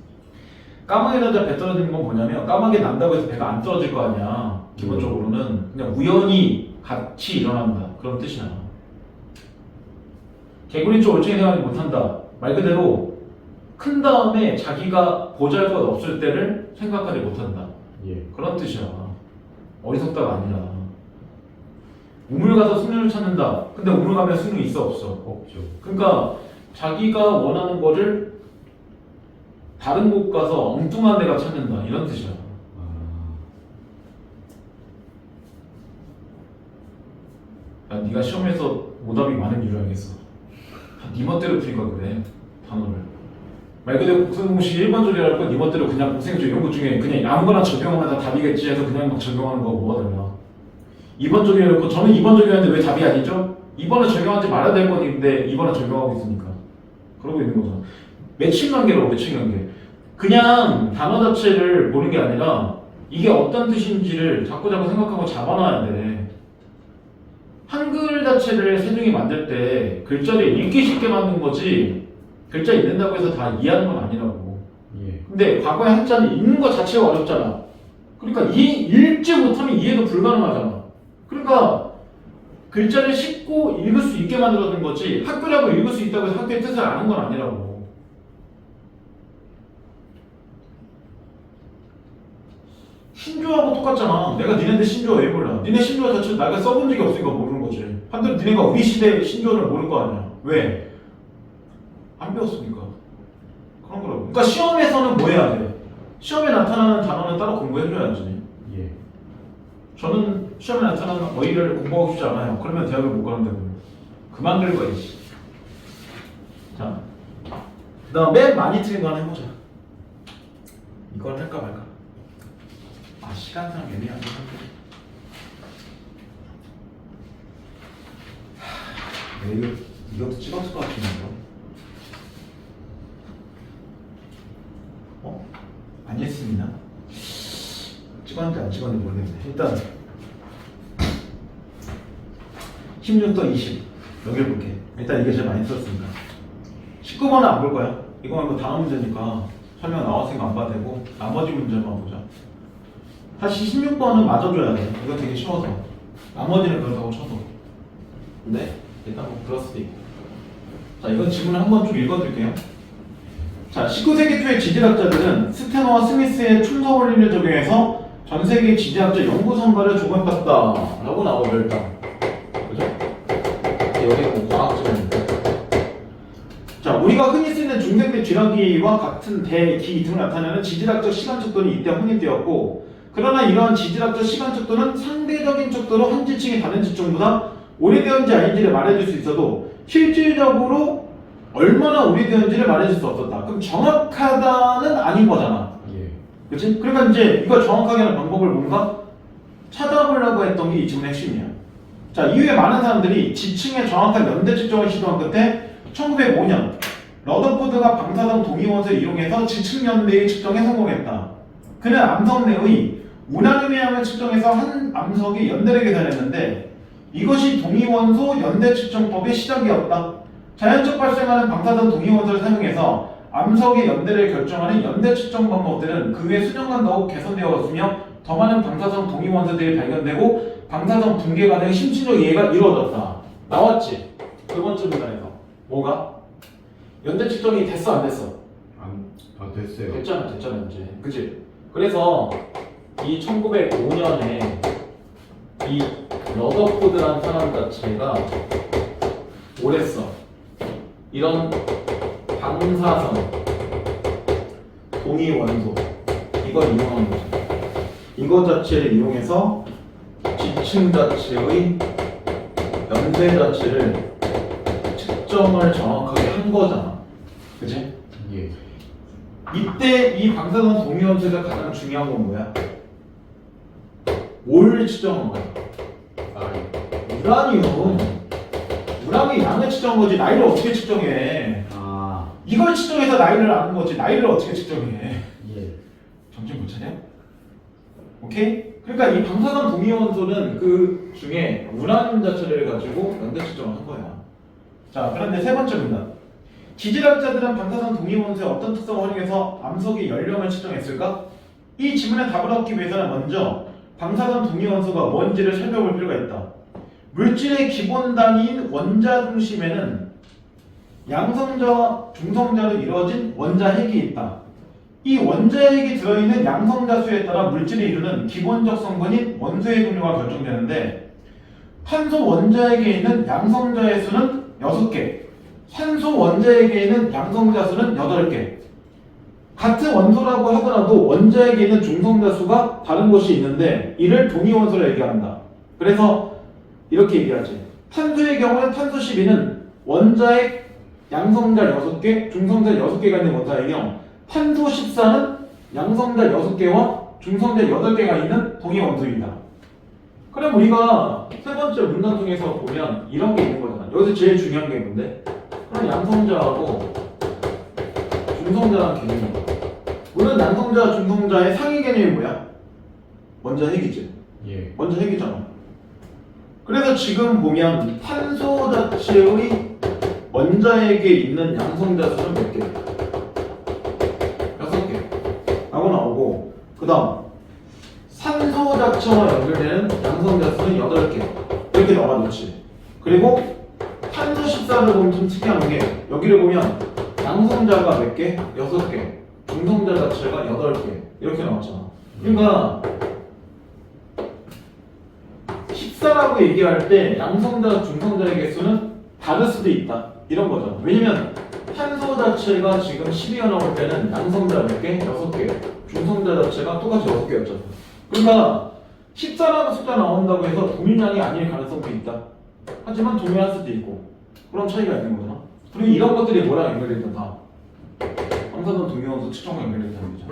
까마귀 나자 배 떨어지는 건 뭐냐면 까마귀 난다고 해서 배가 안 떨어질 거 아니야. 기본적으로는 그냥 우연히 같이 일어난다. 그런 뜻이야. 개구리 쪽 올챙이 생각하지 못한다. 말 그대로 큰 다음에 자기가 보잘것 없을 때를 생각하지 못한다. 예. 그런 뜻이야. 어리석다가 아니라. 우물 가서 승률을 찾는다. 근데 우물 가면 승률 있어 없어? 없죠. 그러니까 자기가 원하는 거를 다른 곳 가서 엉뚱한 데가 찾는다. 이런 뜻이야. 아. 야, 네가 시험에서 오답이 많은 이유를 알겠어. 네 멋대로 풀니까 그래. 단어를. 말 그대로 국수공식 1번 조리할 거 네 멋대로 그냥 공생조 이런 것 중에 그냥 아무거나 적용하면 다 답이겠지 해서 그냥 막 적용하는 거 뭐가 달라. 2번 적용해놓고 저는 2번 적용하는데 왜 답이 아니죠? 2번은 적용하지 말아야 될 건데 2번은 적용하고 있으니까. 그러고 있는 거죠. 매칭 관계로 매칭 관계. 그냥 단어 자체를 보는 게 아니라 이게 어떤 뜻인지를 자꾸 생각하고 잡아놔야 돼. 한글 자체를 세종이 만들 때 글자를 읽기 쉽게 만든 거지 글자 읽는다고 해서 다 이해하는 건 아니라고. 예. 근데 과거의 한자는 읽는 것 자체가 어렵잖아. 그러니까 읽지 못하면 이해도 불가능하잖아. 그러니까 글자를 쉽고 읽을 수 있게 만들어둔 거지 학교라고 읽을 수 있다고 해서 학교의 뜻을 아는 건 아니라고. 신조하고 똑같잖아. 내가 니네한테 신조어 왜 몰라? 니네 신조어 자체를 내가 써본 적이 없으니까 모르는 거지. 반대로 니네가 우리 시대의 신조어를 모를 거 아니야. 왜? 안 배웠으니까. 그런 거라고. 그러니까 시험에서는 뭐 해야 돼? 시험에 나타나는 단어는 따로 공부해줘야지. 예. 저는 시험에 나타나는 어휘를 공부하고 싶지 않아요. 그러면 대학을 못 가는데 그만 긁어야지. 자, 그 다음 맨 많이 틀린 거 하나 해보자. 이걸 할까 말까? 시간상 애매하긴 한데. 이것도 찍었을 것 같은데. 안 했습니다. 찍었는지 안 찍었는지 모르겠네. 일단 16도 20 여기를 볼게. 일단 이게 제일 많이 썼으니까 19번은 안 볼 거야. 이거는 뭐 다음 문제니까 설명 나왔으니까 안 봐도 되고 나머지 문제만 보자. 사실 16번은 맞아줘야 돼. 이거 되게 쉬워서. 나머지는 그렇다고 쳐도. 근데 일단 뭐 그럴 수도 있고. 자, 이건 질문을 한번 좀 읽어드릴게요. 자, 19세기 초의 지질학자들은 스테너와 스미스의 충성 원리를 적용해서 전 세계 지질학자 연구 성과를 조명받다 라고 나오죠 일단. 그죠? 여기 뭐 과학적인데. 자, 우리가 흔히 쓰는 중생대 쥐라기와 같은 대, 기 등을 나타내는 지질학적 시간 척도는 이때 확립되었고, 그러나 이러한 지질학적 시간 척도는 상대적인 척도로 한 지층이 다른 지층보다 오래되었는지 아닌지를 말해줄 수 있어도 실질적으로 얼마나 오래되었는지를 말해줄 수 없었다. 그럼 정확하다는 아닌 거잖아. 예. 그치? 그러니까 이제 이걸 정확하게 하는 방법을 뭔가 찾아보려고 했던 게 이 질문의 핵심이야. 자, 이후에 많은 사람들이 지층의 정확한 연대 측정을 시도한 끝에 1905년 러더포드가 방사성 동위원소를 이용해서 지층 연대의 측정에 성공했다. 그는 암석 내의 운항음의 측정해서 한 암석의 연대를 계산했는데 이것이 동위원소 연대 측정법의 시작이었다. 자연적 발생하는 방사성 동위원소를 사용해서 암석의 연대를 결정하는 연대 측정 방법들은 그 후에 수년간 더욱 개선되었으며 더 많은 방사성 동위원소들이 발견되고 방사성 붕괴 과정의 심층적 이해가 이루어졌다. 나왔지? 두 번째 문단에서 뭐가? 연대 측정이 됐어 안 됐어? 됐어요. 됐잖아 이제. 그치? 그래서 이 1905년에 이 러더포드라는 사람 자체가 뭐랬어? 이런 방사성 동위원소 이걸 이용한 거죠. 이거 자체를 이용해서 지층 자체의 연대 자체를 측정을 정확하게 한 거잖아. 그치? 예. 이때 이 방사선 동위원소가 가장 중요한 건 뭐야? 뭘 측정한 거야? 우라늄. 우라늄 양을 측정한 거지 나이를 어떻게 측정해? 이걸 측정해서 나이를 아는 거지 나이를 어떻게 측정해? 예. 정신 못 차려? 오케이? 그러니까 이 방사선 동위원소는 그 중에 우라늄 자체를 가지고 연대 측정을 한 거야. 자, 그런데 세 번째 문단. 지질학자들은 방사선 동위원소의 어떤 특성을 활용해서 암석의 연령을 측정했을까? 이 질문에 답을 얻기 위해서는 먼저 방사선 동위원소가 뭔지를 살펴볼 필요가 있다. 물질의 기본 단위인 원자 중심에는 양성자와 중성자로 이루어진 원자핵이 있다. 이 원자핵이 들어있는 양성자 수에 따라 물질이 이루는 기본적 성분인 원소의 종류가 결정되는데 탄소 원자핵에 있는 양성자의 수는 6개, 산소 원자핵에 있는 양성자 수는 8개. 같은 원소라고 하더라도 원자핵에 있는 중성자 수가 다른 것이 있는데 이를 동위원소로 얘기한다. 그래서 이렇게 얘기하지. 탄소의 경우는 탄소 12는 원자핵 양성자 6개, 중성자 6개가 있는 원자핵이며 탄소 14는 양성자 6개와 중성자 8개가 있는 동위원소입니다. 그럼 우리가 세 번째 문단 중에서 보면 이런 게 있는 거잖아. 여기서 제일 중요한 게 뭔데? 그럼 양성자하고 중성자라는 개념이 있어. 물론 양성자, 중성자의 상위 개념이 뭐야? 원자핵이지. 예. 원자핵이잖아. 그래서 지금 보면 탄소 자체의 원자핵에 있는 양성자 수는 몇 개? 6개 라고 나오고, 그 다음 산소 자체와 연결되는 양성자 수는 8개 이렇게 나와놓지. 그리고 탄소 14를 보면 좀 특이한 게 여기를 보면 양성자가 몇 개? 6개, 중성자 자체가 8개 이렇게 나왔잖아. 그러니까 14라고 얘기할 때 양성자, 중성자의 개수는 다를 수도 있다 이런 거죠. 왜냐면 탄소 자체가 지금 12가 나올 때는 양성자 몇 개? 6개, 중성자 자체가 똑같이 6개였잖아. 그러니까 14라는 숫자 나온다고 해서 동일량이 아닐 가능성도 있다. 하지만 동일할 수도 있고 그런 차이가 있는 거잖아. 그리고 이런 것들이 뭐랑 연결돼 있다? 방사선 동위원소 측정과 연결된다는 거죠.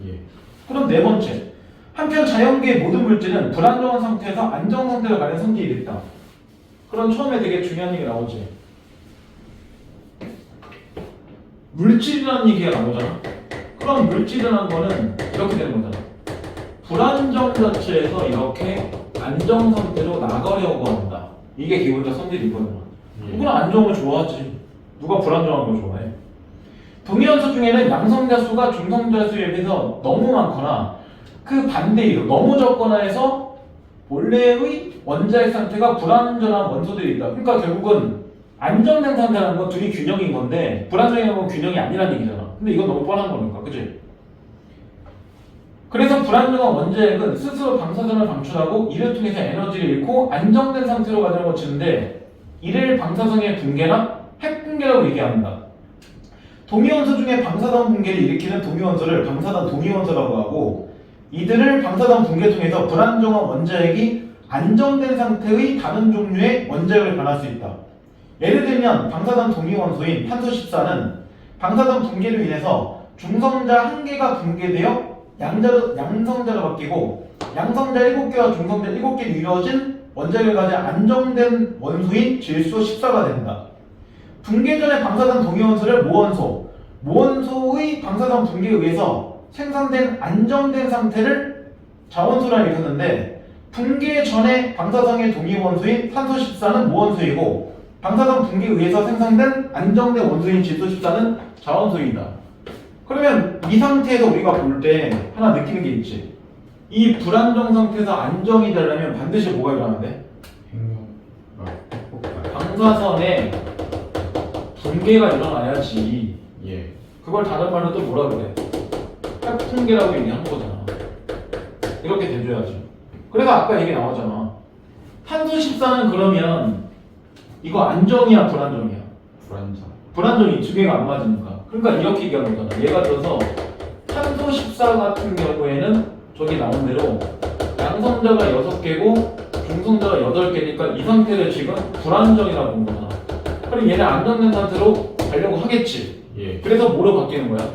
예. 그럼 네 번째, 한편 자연계의 모든 물질은 불안정한 상태에서 안정 상태로 가는 성질이 있다. 그럼 처음에 되게 중요한 얘기 나오지. 물질이라는 얘기가 나오잖아. 그럼 물질이라는 거는 이렇게 되는 거잖아. 불안정 자체에서 이렇게 안정 상태로 나가려고 한다. 이게 기본적 성질인 거잖아. 누구나 안정을 좋아하지. 누가 불안정한 걸 좋아해? 동위원소 중에는 양성자 수가 중성자 수에 비해서 너무 많거나 그 반대로 너무 적거나 해서 본래의 원자핵 상태가 불안정한 원소들이 있다. 그러니까 결국은 안정된 상태라는 건 둘이 균형인 건데 불안정이라는 건 균형이 아니라는 얘기잖아. 근데 이건 너무 뻔한 거니까, 그치? 그래서 불안정한 원자핵은 스스로 방사선을 방출하고 이를 통해서 에너지를 잃고 안정된 상태로 과정을 거치는데 이를 방사성의 붕괴나 핵 붕괴라고 얘기합니다. 동위원소 중에 방사선 붕괴를 일으키는 동위원소를 방사선 동위원소라고 하고 이들을 방사선 붕괴 통해서 불안정한 원자핵이 안정된 상태의 다른 종류의 원자핵을 변할 수 있다. 예를 들면 방사선 동위원소인 탄소 14는 방사선 붕괴로 인해서 중성자 1개가 붕괴되어 양성자로 바뀌고 양성자 7개와 중성자 7개로 이루어진 원자핵을 가진 안정된 원소인 질소 14가 된다. 붕괴 전의 방사선 동위원소를 모원소의 방사선 붕괴에 의해서 생성된 안정된 상태를 자원소라 일컫는데 붕괴 전의 방사성의 동위원소인 탄소 14는 모원소이고 방사선 붕괴에 의해서 생성된 안정된 원소인 질소 14는 자원소이다. 그러면 이 상태에서 우리가 볼 때 하나 느끼는 게 있지. 이 불안정 상태에서 안정이 되려면 반드시 뭐가 일어나야 돼? 방사선에 붕괴가 일어나야지. 예. 그걸 다른 말로 또 뭐라 그래? 핵붕괴라고 얘기하는 거잖아. 이렇게 돼줘야지. 그래서 아까 얘기 나왔잖아. 탄소 14는 그러면 이거 안정이야 불안정이야? 불안정이 두 개가 안 맞으니까. 그러니까 이렇게 얘기하는 거잖아. 예가 들어서 탄소 14 같은 경우에는 저기 나온 대로 양성자가 6개고 중성자가 8개니까 이 상태를 지금 불안정이라고 본 거잖아. 그럼 얘는 안정된 상태로 가려고 하겠지. 예. 그래서 뭐로 바뀌는 거야?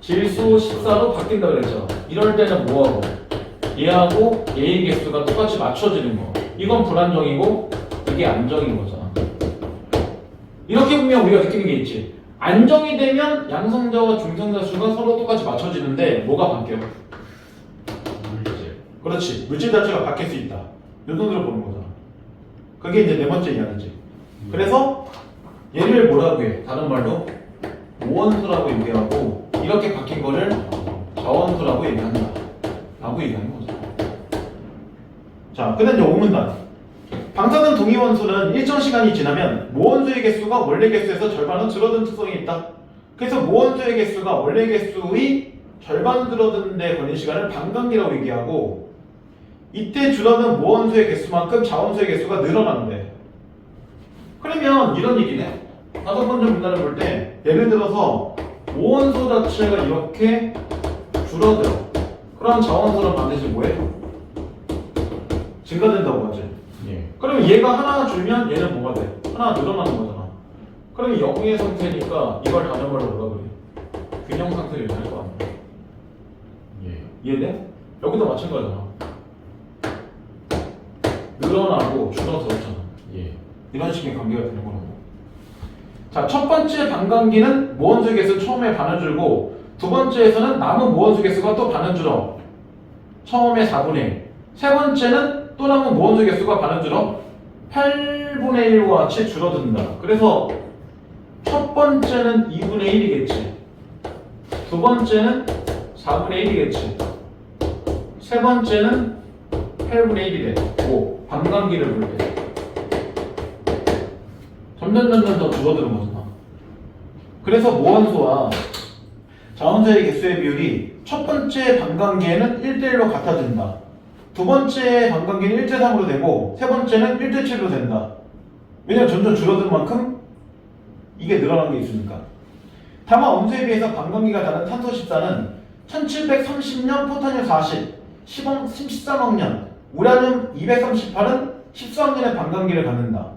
질소 14로 바뀐다 그랬죠. 이럴 때는 뭐하고? 얘하고 얘의 개수가 똑같이 맞춰지는 거. 이건 불안정이고 이게 안정인 거잖아. 이렇게 보면 우리가 느끼는 게 있지. 안정이 되면 양성자와 중성자 수가 서로 똑같이 맞춰지는데 뭐가 바뀌어? 물질. 그렇지. 물질 자체가 바뀔 수 있다. 요 정도로 보는 거잖아. 그게 이제 네 번째 이야기지. 그래서 얘를 뭐라고 해? 다른 말로 모원수라고 얘기하고 이렇게 바뀐 거를 자원수라고 얘기한다. 라고 얘기하는 거죠. 자, 그 다음 이제 5문단. 방사선 동위원소는 일정 시간이 지나면 모원수의 개수가 원래 개수에서 절반은 줄어든 특성이 있다. 그래서 모원수의 개수가 원래 개수의 절반 줄어드는 데 걸린 시간을 반감기라고 얘기하고 이때 줄어든 모원수의 개수만큼 자원수의 개수가 늘어난대. 그러면 이런 얘기네. 다섯 번째 문단을 볼 때 예를 들어서 모원수 자체가 이렇게 줄어들어. 그럼 자원수는 반드시 뭐해? 증가된다고 하지. 예. 그러면 얘가 하나 줄면 얘는 뭐가 돼? 하나 늘어나는 거잖아. 그러면 0의 상태니까 이걸 다른 말로 뭐라 그래? 균형 상태를 얘기할 거 아니야. 예. 이해돼? 여기도 마찬가지잖아. 늘어나고 줄어들었잖아. 예. 이런 식의 관계가 되는 거라고. 자, 첫 번째 반감기는 모원수 개수 처음에 반을 줄고 두 번째에서는 남은 모원수 개수가 또 반을 줄어. 처음에 4분의 1. 세 번째는 또 남은 모원수 개수가 반을 줄어 8분의 1과 같이 줄어든다. 그래서 첫 번째는 2분의 1이겠지. 두 번째는 4분의 1이겠지. 세 번째는 8분의 1이 돼. 뭐 반감기를 볼 때. 점점 더 줄어드는 거잖아. 그래서 모원수와 자원수의 개수의 비율이 첫 번째 반감기에는 1대1로 같아진다. 두 번째 반감기는 1대3으로 되고 세 번째는 1대7로 된다. 왜냐면 점점 줄어든 만큼 이게 늘어난 게 있으니까. 다만 원소에 비해서 반감기가 다른 탄소 14는 1730년 포탄륨 40, 13억 년, 우라늄 238은 14억 년의 반감기를 갖는다.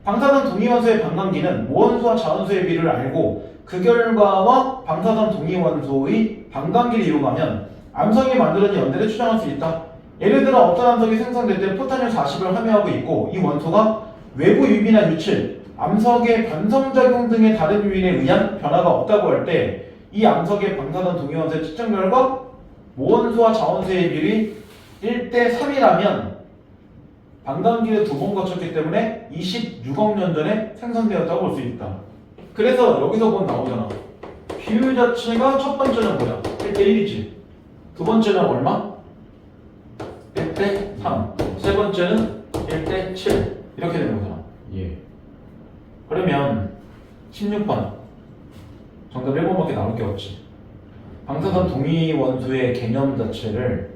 방사선 동위원소의 반감기는 모원소와 자원소의 비율을 알고 그 결과와 방사선 동위원소의 반감기를 이용하면 암석이 만들어진 연대를 추정할 수 있다. 예를 들어 어떤 암석이 생성될 때 포탄륨 40을 함유하고 있고 이 원소가 외부 유비나 유칠, 암석의 반성작용 등의 다른 요인에 의한 변화가 없다고 할 때 이 암석의 방사선 동위원소의 측정 결과 모원소와 자원소의 비율이 1대3이라면 반감기를 두 번 거쳤기 때문에 26억 년 전에 생성되었다고 볼 수 있다. 그래서 여기서 보면 나오잖아. 비율 자체가 첫 번째는 뭐야? 1대1이지. 두 번째는 얼마? 1대3. 세 번째는 1대7. 이렇게 되는 거잖아. 예. 그러면 16번 정답 1번밖에 나올 게 없지. 방사선 동위 원소의 개념 자체를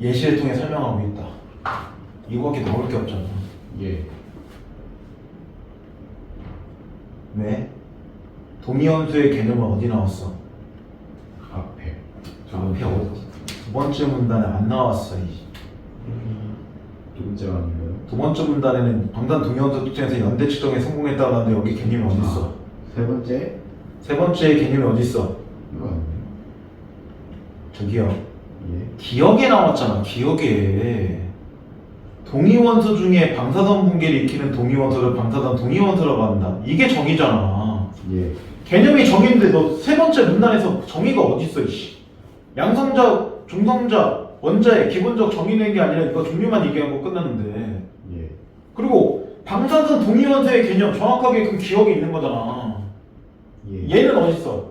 예시를 통해 설명하고 있다. 이거밖에 나올 게 없잖아. 예. 왜? 동위 원소의 개념은 어디 나왔어? 앞에. 앞에 어디? 두 번째 문단에 안 나왔어. 두 번째가 아닌가요? 두 번째 문단에는 방사선 동위 원소 특징에서 연대 측정에 성공했다고 하는데 여기 개념이 어디 있어? 세 번째? 세 번째 개념이 어디 있어? 이거 아니에요? 저기요. 예. 기억에 나왔잖아. 기억에. 동위원소 중에 방사선 붕괴를 일으키는 동위원소를 방사선 동위원소라고 한다. 이게 정의잖아. 예. 개념이 정의인데 너 세 번째 문단에서 정의가 어디 있어? 이씨. 양성자, 중성자, 원자의 기본적 정의 낸 게 아니라 이거 종류만 얘기하고 끝났는데. 예. 그리고 방사선 동위원소의 개념 정확하게 그 기억에 있는 거잖아. 예. 얘는 어디 있어?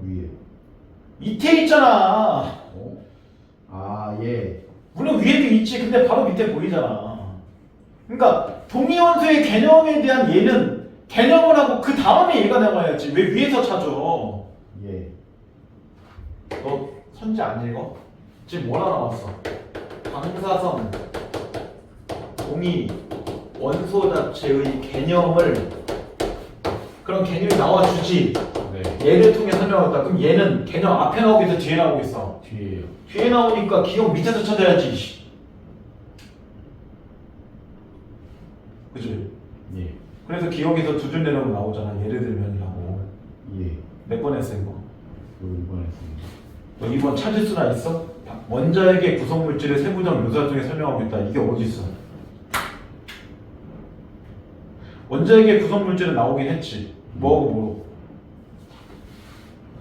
위에. 밑에 있잖아. 어? 아, 예. 물론 위에도 있지. 근데 바로 밑에 보이잖아. 그러니까 동위원소의 개념에 대한 얘는 개념을 하고 그 다음에 얘가 나와야지. 왜 위에서 찾아? 예. 너 선지 안 읽어? 지금 뭐라 나왔어? 방사선 동위 원소 자체의 개념을 그런 개념이 나와주지. 네. 얘를 통해 설명했다. 그럼 얘는 개념 앞에 나오고 있어? 뒤에 나오고 있어? 뒤에요. 뒤에 나오니까 기억 밑에서 찾아야지. 씨. 그치? 예. 그래서 기억에서 두 줄 내려고 나오잖아. 예를 들면이라고. 예. 몇 번 했어 이거? 이번 했습니다. 너 이번 찾을 수나 있어? 원자에게 구성물질의 세부적 묘사 중에 설명하고 있다. 이게 어디 있어? 원자에게 구성물질은 나오긴 했지. 뭐하고 뭐로?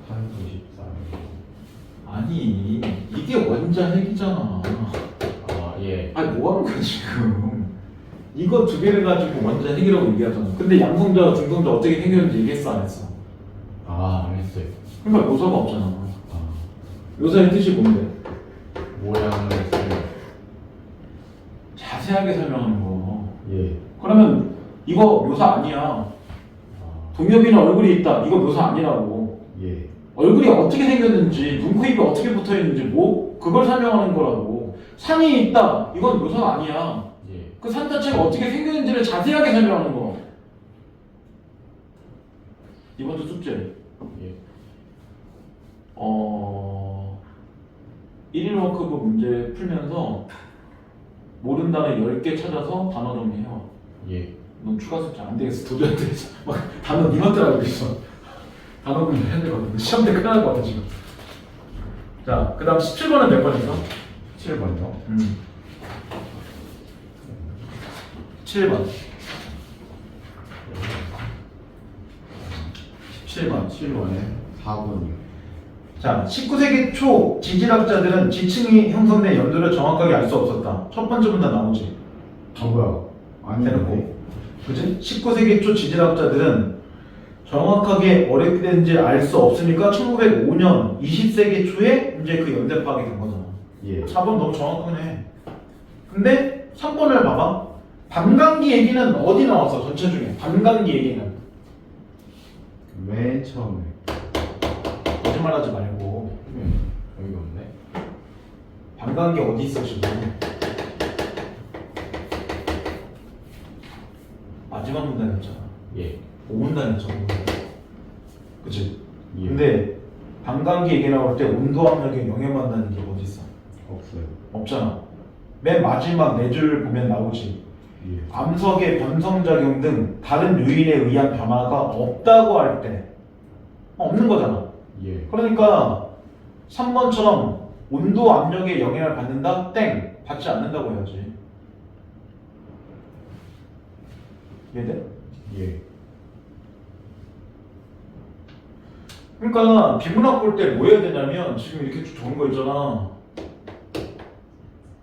산소 14. 아니 이게 원자 핵이잖아. 아, 예. 아니 뭐하는 거야 지금? 이거 두 개를 가지고 원자 핵이라고 얘기하잖아. 근데 양성자, 중성자 어떻게 생겼는지 얘기했어 안 했어? 아, 안 했어요. 그러니까 묘사가 없잖아. 아, 묘사의 뜻이 뭔데? 모양을 했어요. 자세하게 설명하는 거. 예. 그러면 이거 묘사 아니야. 아, 동엽이는 얼굴이 있다. 이거 묘사 아니라고. 예. 얼굴이 어떻게 생겼는지, 눈, 코, 입이 어떻게 붙어 있는지, 뭐 그걸 설명하는 거라고. 산이 있다. 이건 묘사가 아니야. 예. 그 산 자체가 어떻게 생겼는지를 자세하게 설명하는 거. 이번도 숙제. 예. 1일 워크북 문제 풀면서 모르는 단어 10개 찾아서 단어 정리해와. 예. 넌 추가 숙제 안 되겠어. 도저한테 막 단어 니한테 알고 있어. 단어 공부 해야 되거든. 시험 때 큰일 날 것 같아 지금. 자, 그 다음 17번은 몇 번이죠? 7번이요? 7번. 17번. 7번에 4번이요. 자, 19세기 초 지질학자들은 지층이 형성된 연도를 정확하게 알 수 없었다. 첫 번째 문단 나오지. 뭐야? 대놓고. 그치? 19세기 초 지질학자들은 정확하게 어떻게 된지 알 수 없으니까 1905년 20세기 초에 이제 그 연대 파악이 된 거잖아. 예. 4번 너무 정확하네. 근데 3번을 봐봐. 반감기 얘기는 어디 나왔어? 전체 중에. 반감기 얘기는. 맨 처음에. 거짓말하지 말고. 여기 없네. 반감기 어디 있어 지금? 마지막 문단이었잖아. 예. 5문단이었잖아. 그치? 예. 근데 반감기 얘기 나올 때 온도압력에 영향받는다는 게 어디 있어? 없어요. 없잖아. 맨 마지막 네 줄 보면 나오지. 예. 암석의 변성작용 등 다른 요인에 의한 변화가 없다고 할 때 없는 거잖아. 예. 그러니까 3번처럼 온도 압력에 영향을 받는다? 땡! 받지 않는다고 해야지. 이해돼? 예. 그러니까 비문학 볼 때 뭐 해야 되냐면 지금 이렇게 쭉 적은 거 있잖아.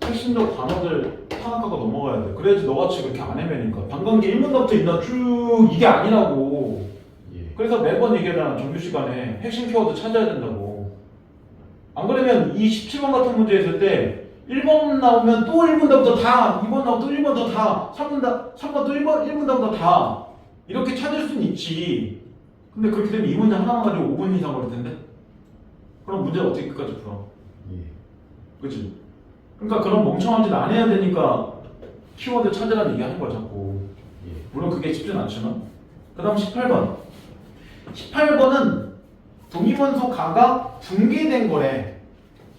핵심적 단어들 하나하나가 넘어가야 돼. 그래야지 너같이 그렇게 안 헤매니까. 반감기 1문답부터 있나 쭉 이게 아니라고. 예. 그래서 매번 얘기하잖아. 정규 시간에 핵심 키워드 찾아야 된다고. 안 그러면 이 17번 같은 문제 했을 때 1번 나오면 또 1문답부터 다, 2번 나오면 또 1번 더 다, 3번 또 1번, 1문답부터 다 이렇게 찾을 수는 있지. 근데 그렇게 되면 이 문제 하나만 가지고 5분 이상 걸릴 텐데? 그럼 문제 어떻게 끝까지 풀어? 예. 그치? 그러니까 그런 멍청한 짓 안 해야 되니까 키워드 찾으라는 얘기 하는 거야 자꾸. 예. 물론 그게 쉽진 않지만. 그 다음 18번. 18번은 동위원소 가가 붕괴된 거래.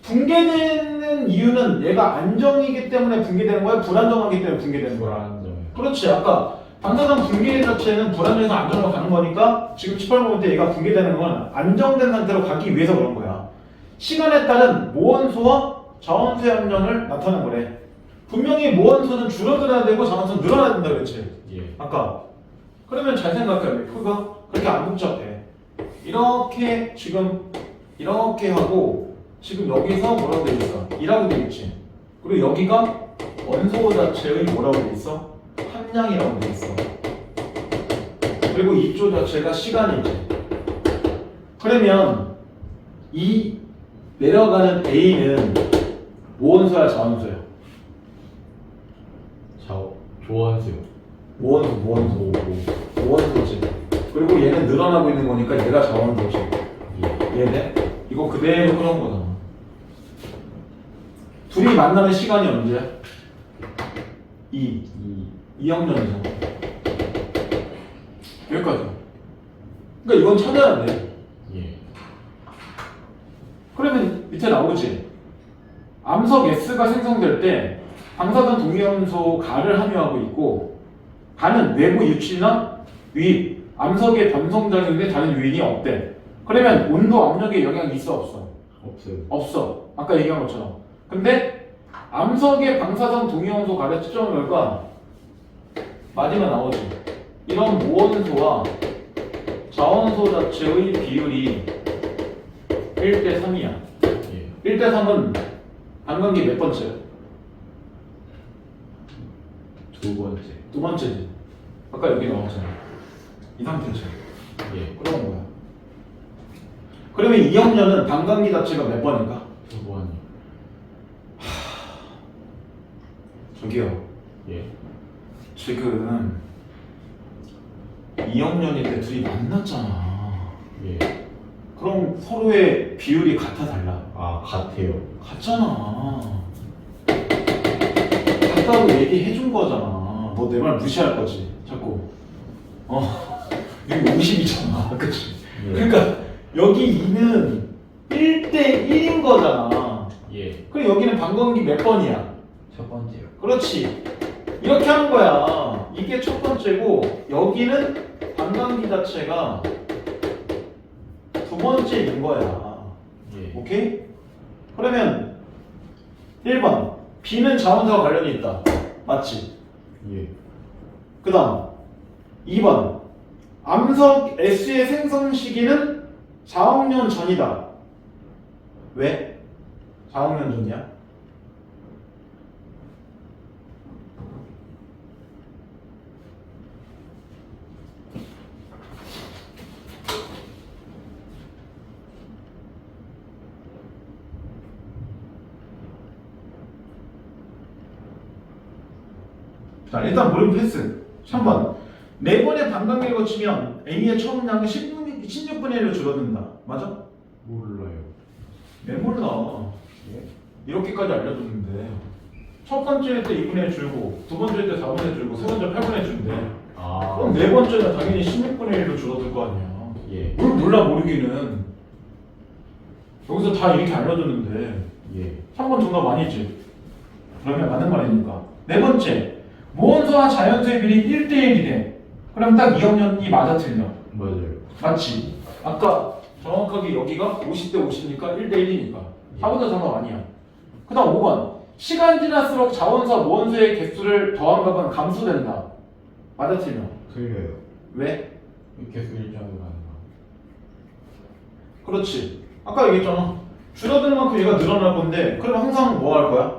붕괴되는 이유는 얘가 안정이기 때문에 붕괴되는 거야? 불안정하기 때문에 붕괴되는 거야? 불안정. 그렇지. 아까 방사선 붕괴 자체는 불안정에서 안정으로 가는 거니까 지금 18번 볼 때 얘가 붕괴되는 건 안정된 상태로 가기 위해서 그런 거야. 시간에 따른 모원소와 자원소의 함량을 나타낸 거래. 분명히 모원소는 줄어들어야 되고 자원소는 늘어나야 된다 그랬지. 예. 아까. 그러면 잘 생각해. 표가 그렇게 안 복잡해. 이렇게 지금 이렇게 하고 지금 여기서 뭐라고 돼 있어? 2라고 돼 있지. 그리고 여기가 원소 자체의 뭐라고 돼 있어? 함량이라고 돼 있어. 그리고 이쪽 자체가 시간이지. 그러면 이 내려가는 A는 모원소야 자원소야? 조원수요. 모원소지. 그리고 얘는 늘어나고 있는 거니까 얘가 자원소지. 예. 얘네? 이거 그대로 그런 거잖아. 둘이 만나는 시간이 언제야? 2학년이잖아. 여기까지. 그러니까 이건 찾아야 돼. 예. 그러면 밑에 나오지. 암석 S가 생성될 때 방사선 동위원소 가를 함유하고 있고 가는 내부 유치나 유입, 암석의 변성작용인데 다른 요인이 없대. 그러면 온도, 압력에 영향이 있어 없어? 없어요. 없어. 아까 얘기한 것처럼. 근데 암석의 방사선 동위원소 가를 측정한 결과 마지막 나오지. 이런 모원소와 자원소 자체의 비율이 1대 3이야. 예. 1대 3은 반감기 몇 번째야? 두 번째. 두 번째지. 아까 여기 나왔잖아. 이 상태지. 예. 그런 거야. 그러면 이 형녀는 반감기 자체가 몇 번인가? 두 번이. 저기요. 예. 지금 2학년인데 둘이 만났잖아. 예. 그럼 서로의 비율이 같아 달라? 아, 같아요. 같잖아. 같다고 얘기해 준 거잖아. 너 내 말 무시할 거지 자꾸. 여기 50이잖아. 그치? 예. 그러니까 여기 2는 1대 1인 거잖아. 예. 그리고 여기는 반감기 몇 번이야? 첫 번째요. 그렇지. 이렇게 하는 거야. 이게 첫 번째고 여기는 반감기 자체가 두 번째인 거야. 예. 오케이? 그러면 1번 B는 자원사와 관련이 있다. 맞지? 예. 그 다음 2번 암석 S의 생성 시기는 4억 년 전이다. 왜? 4억 년 전이야? 자, 일단 몰입 패스. 3번. 4번의 반감기를 거치면 A의 처음량은 16분의 1로 줄어든다. 맞아? 몰라요. 왜 몰라? 이렇게까지 알려줬는데 첫 번째 때 2분의 1 줄고 두 번째 때 4분의 1 줄고 세 번째 8분의 1 준대. 아. 그럼 네 번째는 당연히 16분의 1로 줄어들 거 아니야. 예. 뭘 몰라 모르기는. 여기서 다 이렇게 알려줬는데 예. 3번 정답 아니지? 그러면 맞는 말이니까. 네 번째, 모원소와 자연수의 비율이 1대1이래. 그럼 딱 2학년이 맞아 틀려. 맞아요. 맞지? 아까 정확하게 여기가 50대 50이니까 1대1이니까 4번도 정답 아니야. 그 다음 5번, 시간 지날수록 자원수와 모원수의 개수를 더한 값은 감소된다. 맞아 틀려. 틀려요. 왜? 이렇게 일정이 가는 거. 그렇지. 아까 얘기했잖아. 줄어드는 만큼 얘가 늘어날 건데 그러면 항상 뭐 할 거야?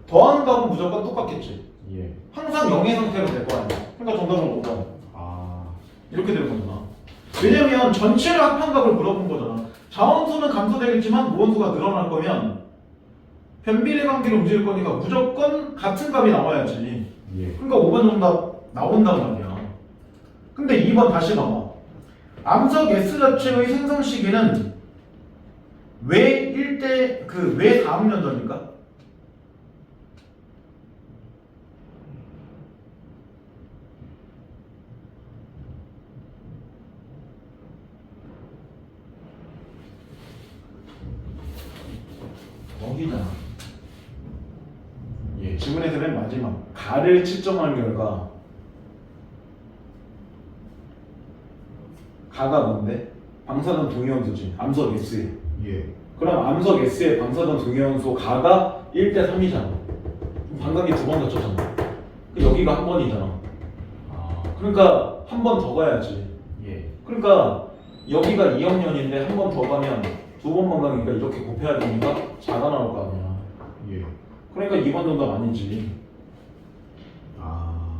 더한 값은 무조건 똑같겠지. 예. 항상 0의 상태로 될 거 아니야. 그러니까 정답은 5번. 아. 이렇게 되는 거잖아. 왜냐면 전체를 합한 값을 물어본 거잖아. 자원수는 감소되겠지만 모원수가 늘어날 거면 변비례 관계로 움직일 거니까 무조건 같은 값이 나와야지. 예. 그러니까 5번 정답 나온단 말이야. 근데 2번 다시 봐봐. 암석 S 자체의 생성 시기는 왜 왜 다음 연도입니까? 여기잖아. 예, 지문에서 맨 마지막 가를 측정한 결과 가가 뭔데? 방사선 동위원소지. 암석 S에. 예. 그럼 암석 S의 방사선 동위원소 가가 1대 3이잖아. 방광기 2번 거쳤잖아. 여기가 한 번이잖아. 아. 그러니까 한 번 더 가야지. 예. 그러니까 여기가 2학년인데 한 번 더 가면 2번 방광기니까 이렇게 곱해야 되니까 4가 나올 거 아니야. 예. 그러니까 2번 정답 아니지. 아.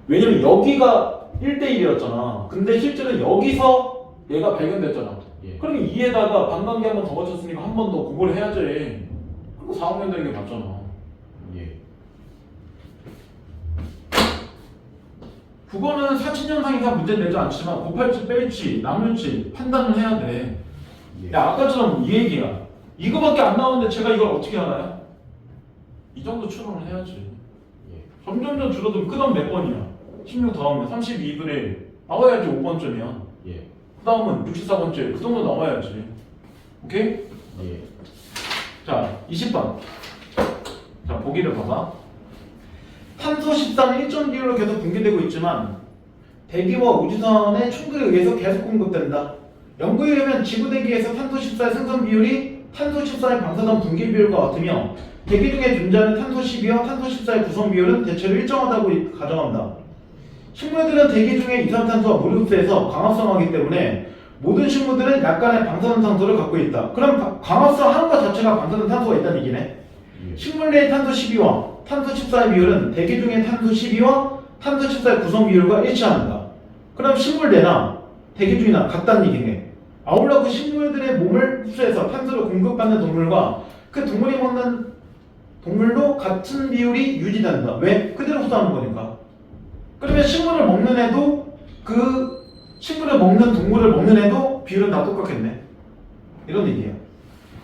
왜냐면 여기가 1대1이었잖아. 근데 실제로 여기서 얘가 발견됐잖아. 예. 그러면 2에다가 방광기 한 번 더 거쳤으니까 한 번 더 그걸 해야지. 그리고 4학년 되는 게 맞잖아. 예. 그거는 사진영상 이상 문제 내지 않지만 곱할지 뺄지 나눌지 판단을 해야 돼. 예. 야 아까처럼 이 얘기야. 이거밖에 안 나오는데 제가 이걸 어떻게 알아요? 이 정도 추론을 해야지. 예. 점점점 줄어들면 그 다음 몇 번이야? 16 더하면 32분의 1 나와야지 5번쯤이야. 예. 그 다음은 64번째 그 정도 나와야지. 오케이? 예. 자 20번. 자 보기를 봐봐. 탄소 14는 일정 비율로 계속 분기되고 있지만 대기와 우주선의 충돌에 의해서 계속 공급된다. 연구에 의하면 지구 대기에서 탄소 14의 생성 비율이 탄소 14의 방사선 분기 비율과 같으며 대기 중에 존재하는 탄소 12와 탄소 14의 구성 비율은 대체로 일정하다고 가정한다. 식물들은 대기 중에 이산탄소와 물을 흡수해서 광합성하기 때문에 모든 식물들은 약간의 방사선 탄소를 갖고 있다. 그럼 광합성하는 것 자체가 방사선 탄소가 있다는 얘기네. 예. 식물 내의 탄소 12와 탄소 14의 비율은 대기 중에 탄소 12와 탄소 14의 구성 비율과 일치한다. 그럼 식물 내나 대기 중이나 같다는 얘기네. 아울러 그 식물들의 몸을 흡수해서 탄소를 공급받는 동물과 그 동물이 먹는 동물도 같은 비율이 유지된다. 왜? 그대로 흡수하는 거니까. 그러면 식물을 먹는 애도 그 식물을 먹는 동물을 먹는 애도 비율은 다 똑같겠네. 이런 얘기야.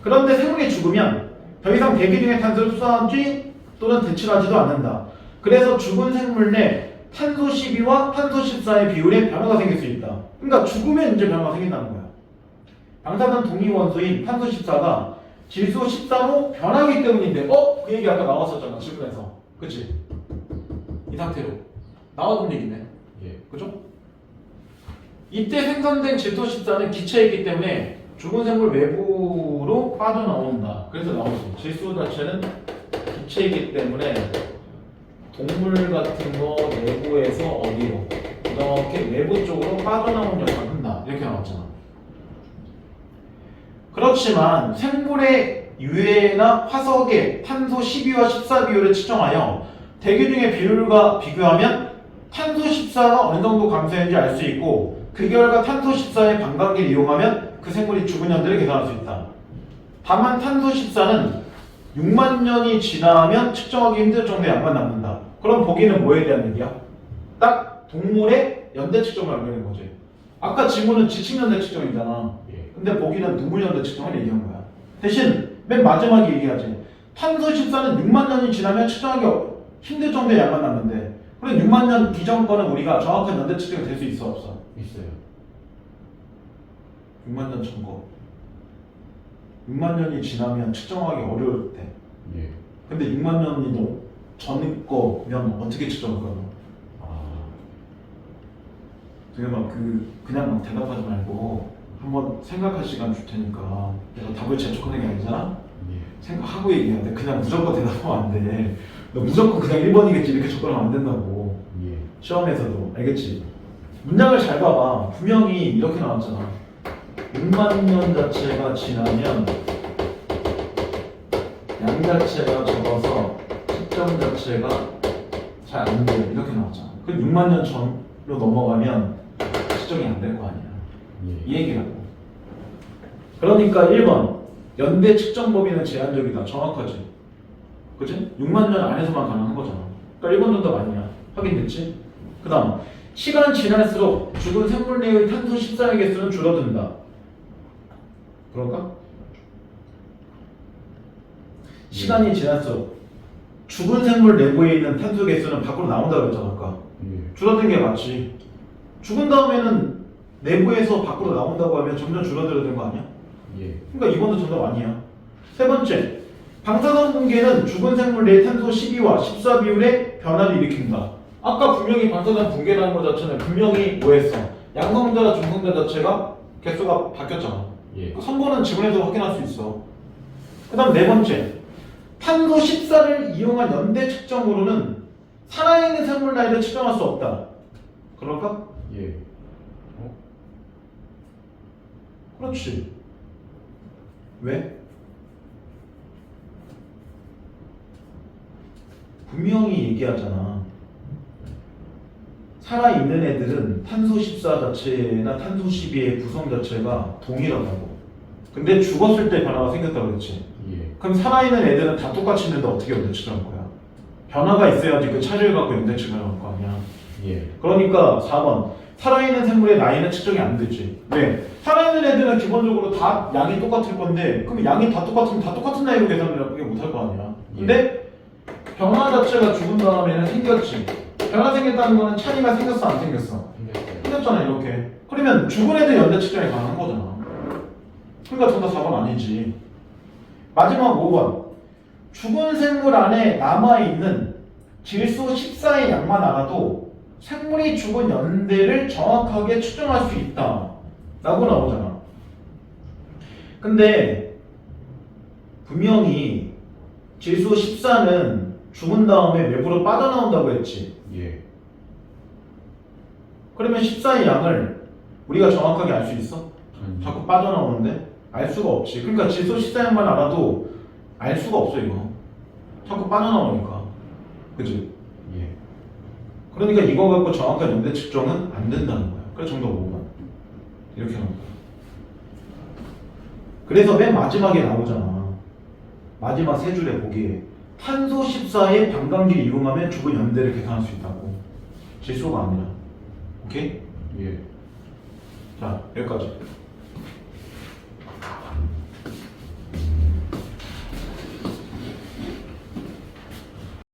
그런데 생물이 죽으면 더 이상 대기 중에 탄소를 흡수하지 또는 대출하지도 않는다. 그래서 죽은 생물 내 탄소 12와 탄소 14의 비율에 변화가 생길 수 있다. 그러니까 죽으면 이제 변화가 생긴다는 거야. 방사선 동위 원소인 탄소 14가 질소 14로 변하기 때문인데 그 얘기 아까 나왔었잖아 질문에서. 그치? 이 상태로 나왔던 얘기네. 예. 그죠? 이때 생성된 질소 14는 기체이기 때문에 죽은 생물 외부로 빠져나온다. 그래서 나오지. 질소 자체는 기체이기 때문에 동물 같은 거 내부에서 어디로 이렇게 외부 쪽으로 빠져나오는 역할을 한다. 이렇게 나왔잖아. 그렇지만 생물의 유해나 화석의 탄소 12와 14 비율을 측정하여 대기 중의 비율과 비교하면 탄소 14가 어느 정도 감소했는지 알 수 있고 그 결과 탄소 14의 반감기를 이용하면 그 생물이 죽은 현재를 계산할 수 있다. 다만 탄소 14는 6만 년이 지나면 측정하기 힘들 정도의 양만 남는다. 그럼 보기는 뭐에 대한 얘기야? 딱 동물의 연대 측정을 알게 된 거지. 아까 지문은 지층 연대 측정이잖아. 예. 근데 보기는 동물 연대 측정을 얘기한 거야. 대신 맨 마지막에 얘기하지. 탄소 14는 6만 년이 지나면 측정하기 힘들 정도의 양만 남는데 그럼 6만 년 이전 거는 우리가 정확한 연대 측정이 될 수 있어 없어? 있어요. 6만 년 전 거. 6만 년이 지나면 측정하기 어려울 때. 예. 근데 6만 년이 너무 전 거면 어떻게 측정할 거야? 아. 되게 막 그냥 막 대답하지 말고 한번 생각할 시간 줄 테니까 내가 답을 재촉하는 게 아니잖아? 예. 생각하고 얘기해야 돼. 그냥 무조건 대답하면 안 돼. 너 무조건 그냥 1번이겠지 이렇게 접근하면 안 된다고. 예. 시험에서도 알겠지? 문장을 잘 봐봐. 분명히 이렇게 나왔잖아. 6만 년 자체가 지나면 양 자체가 적어서 측정 자체가 잘 안 돼. 이렇게 나왔잖아. 그럼 6만 년 전으로 넘어가면 측정이 안 될 거 아니야. 예. 이 얘기라고. 그러니까 1번 연대 측정 범위는 제한적이다. 정확하지? 그치? 6만 년 안에서만 가능한 거잖아. 그러니까 1번 정답 아니야. 확인됐지? 그 다음 시간 지날수록 죽은 생물 내의 탄소 14의 개수는 줄어든다. 그럴까? 시간이 지날수록 죽은 생물 내부에 있는 탄소 개수는 밖으로 나온다고 했잖아 아까. 예. 줄어든 게 맞지. 죽은 다음에는 내부에서 밖으로 나온다고 하면 점점 줄어드는 거 아니야? 예. 그러니까 이번도 정답 아니야. 세 번째, 방사선 붕괴는 죽은 생물 내 탄소 12와 14 비율의 변화를 일으킨다. 아까 분명히 방사선 붕괴라는 것 자체는 분명히 뭐했어? 양성자와 중성자 자체가 개수가 바뀌었잖아. 예. 그 선거는 지문에도 확인할 수 있어. 그 다음 네 번째, 탄소 14를 이용한 연대 측정으로는 살아있는 생물 나이를 측정할 수 없다. 그럴까? 예. 그렇지. 왜? 분명히 얘기하잖아. 살아있는 애들은 탄소 14 자체나 탄소 12의 구성 자체가 동일하다고. 근데 죽었을 때 변화가 생겼다고 그랬지. 예. 그럼 살아있는 애들은 다 똑같이 있는데 어떻게 연대 측정할 거야? 변화가 있어야지 그 차이를 갖고 연대 측정할 거 아니야. 예. 그러니까 4번 살아있는 생물의 나이는 측정이 안 되지. 왜? 살아있는 애들은 기본적으로 다 양이 똑같을 건데 그럼 양이 다 똑같으면 다 똑같은 나이로 계산을 못할 거 아니야. 근데 변화 자체가 죽은 다음에는 생겼지. 변화 생겼다는 거는 차이가 생겼어 안 생겼어? 생겼잖아 이렇게. 그러면 죽은 애들 연대 측정이 가능한 거잖아. 그러니까 정답 4번 아니지. 마지막 5번 죽은 생물 안에 남아있는 질소 14의 양만 알아도 생물이 죽은 연대를 정확하게 추정할 수 있다 라고 나오잖아. 근데 분명히 질소 14는 죽은 다음에 외부로 빠져나온다고 했지. 예. 그러면 14의 양을 우리가 정확하게 알 수 있어? 자꾸 빠져나오는데? 알 수가 없지. 그러니까 질소 14양만 알아도 알 수가 없어 이거. 자꾸 빠져나오니까. 그치? 예. 그러니까 이거 갖고 정확한 연대 측정은 안 된다는 거야. 그래서 정답 5번. 이렇게 하는 거야. 그래서 맨 마지막에 나오잖아. 마지막 세 줄에 보기에 탄소 14의 반감기를 이용하면 죽은 연대를 계산할 수 있다고. 질소가 아니라. 오케이? 예. 자, 여기까지.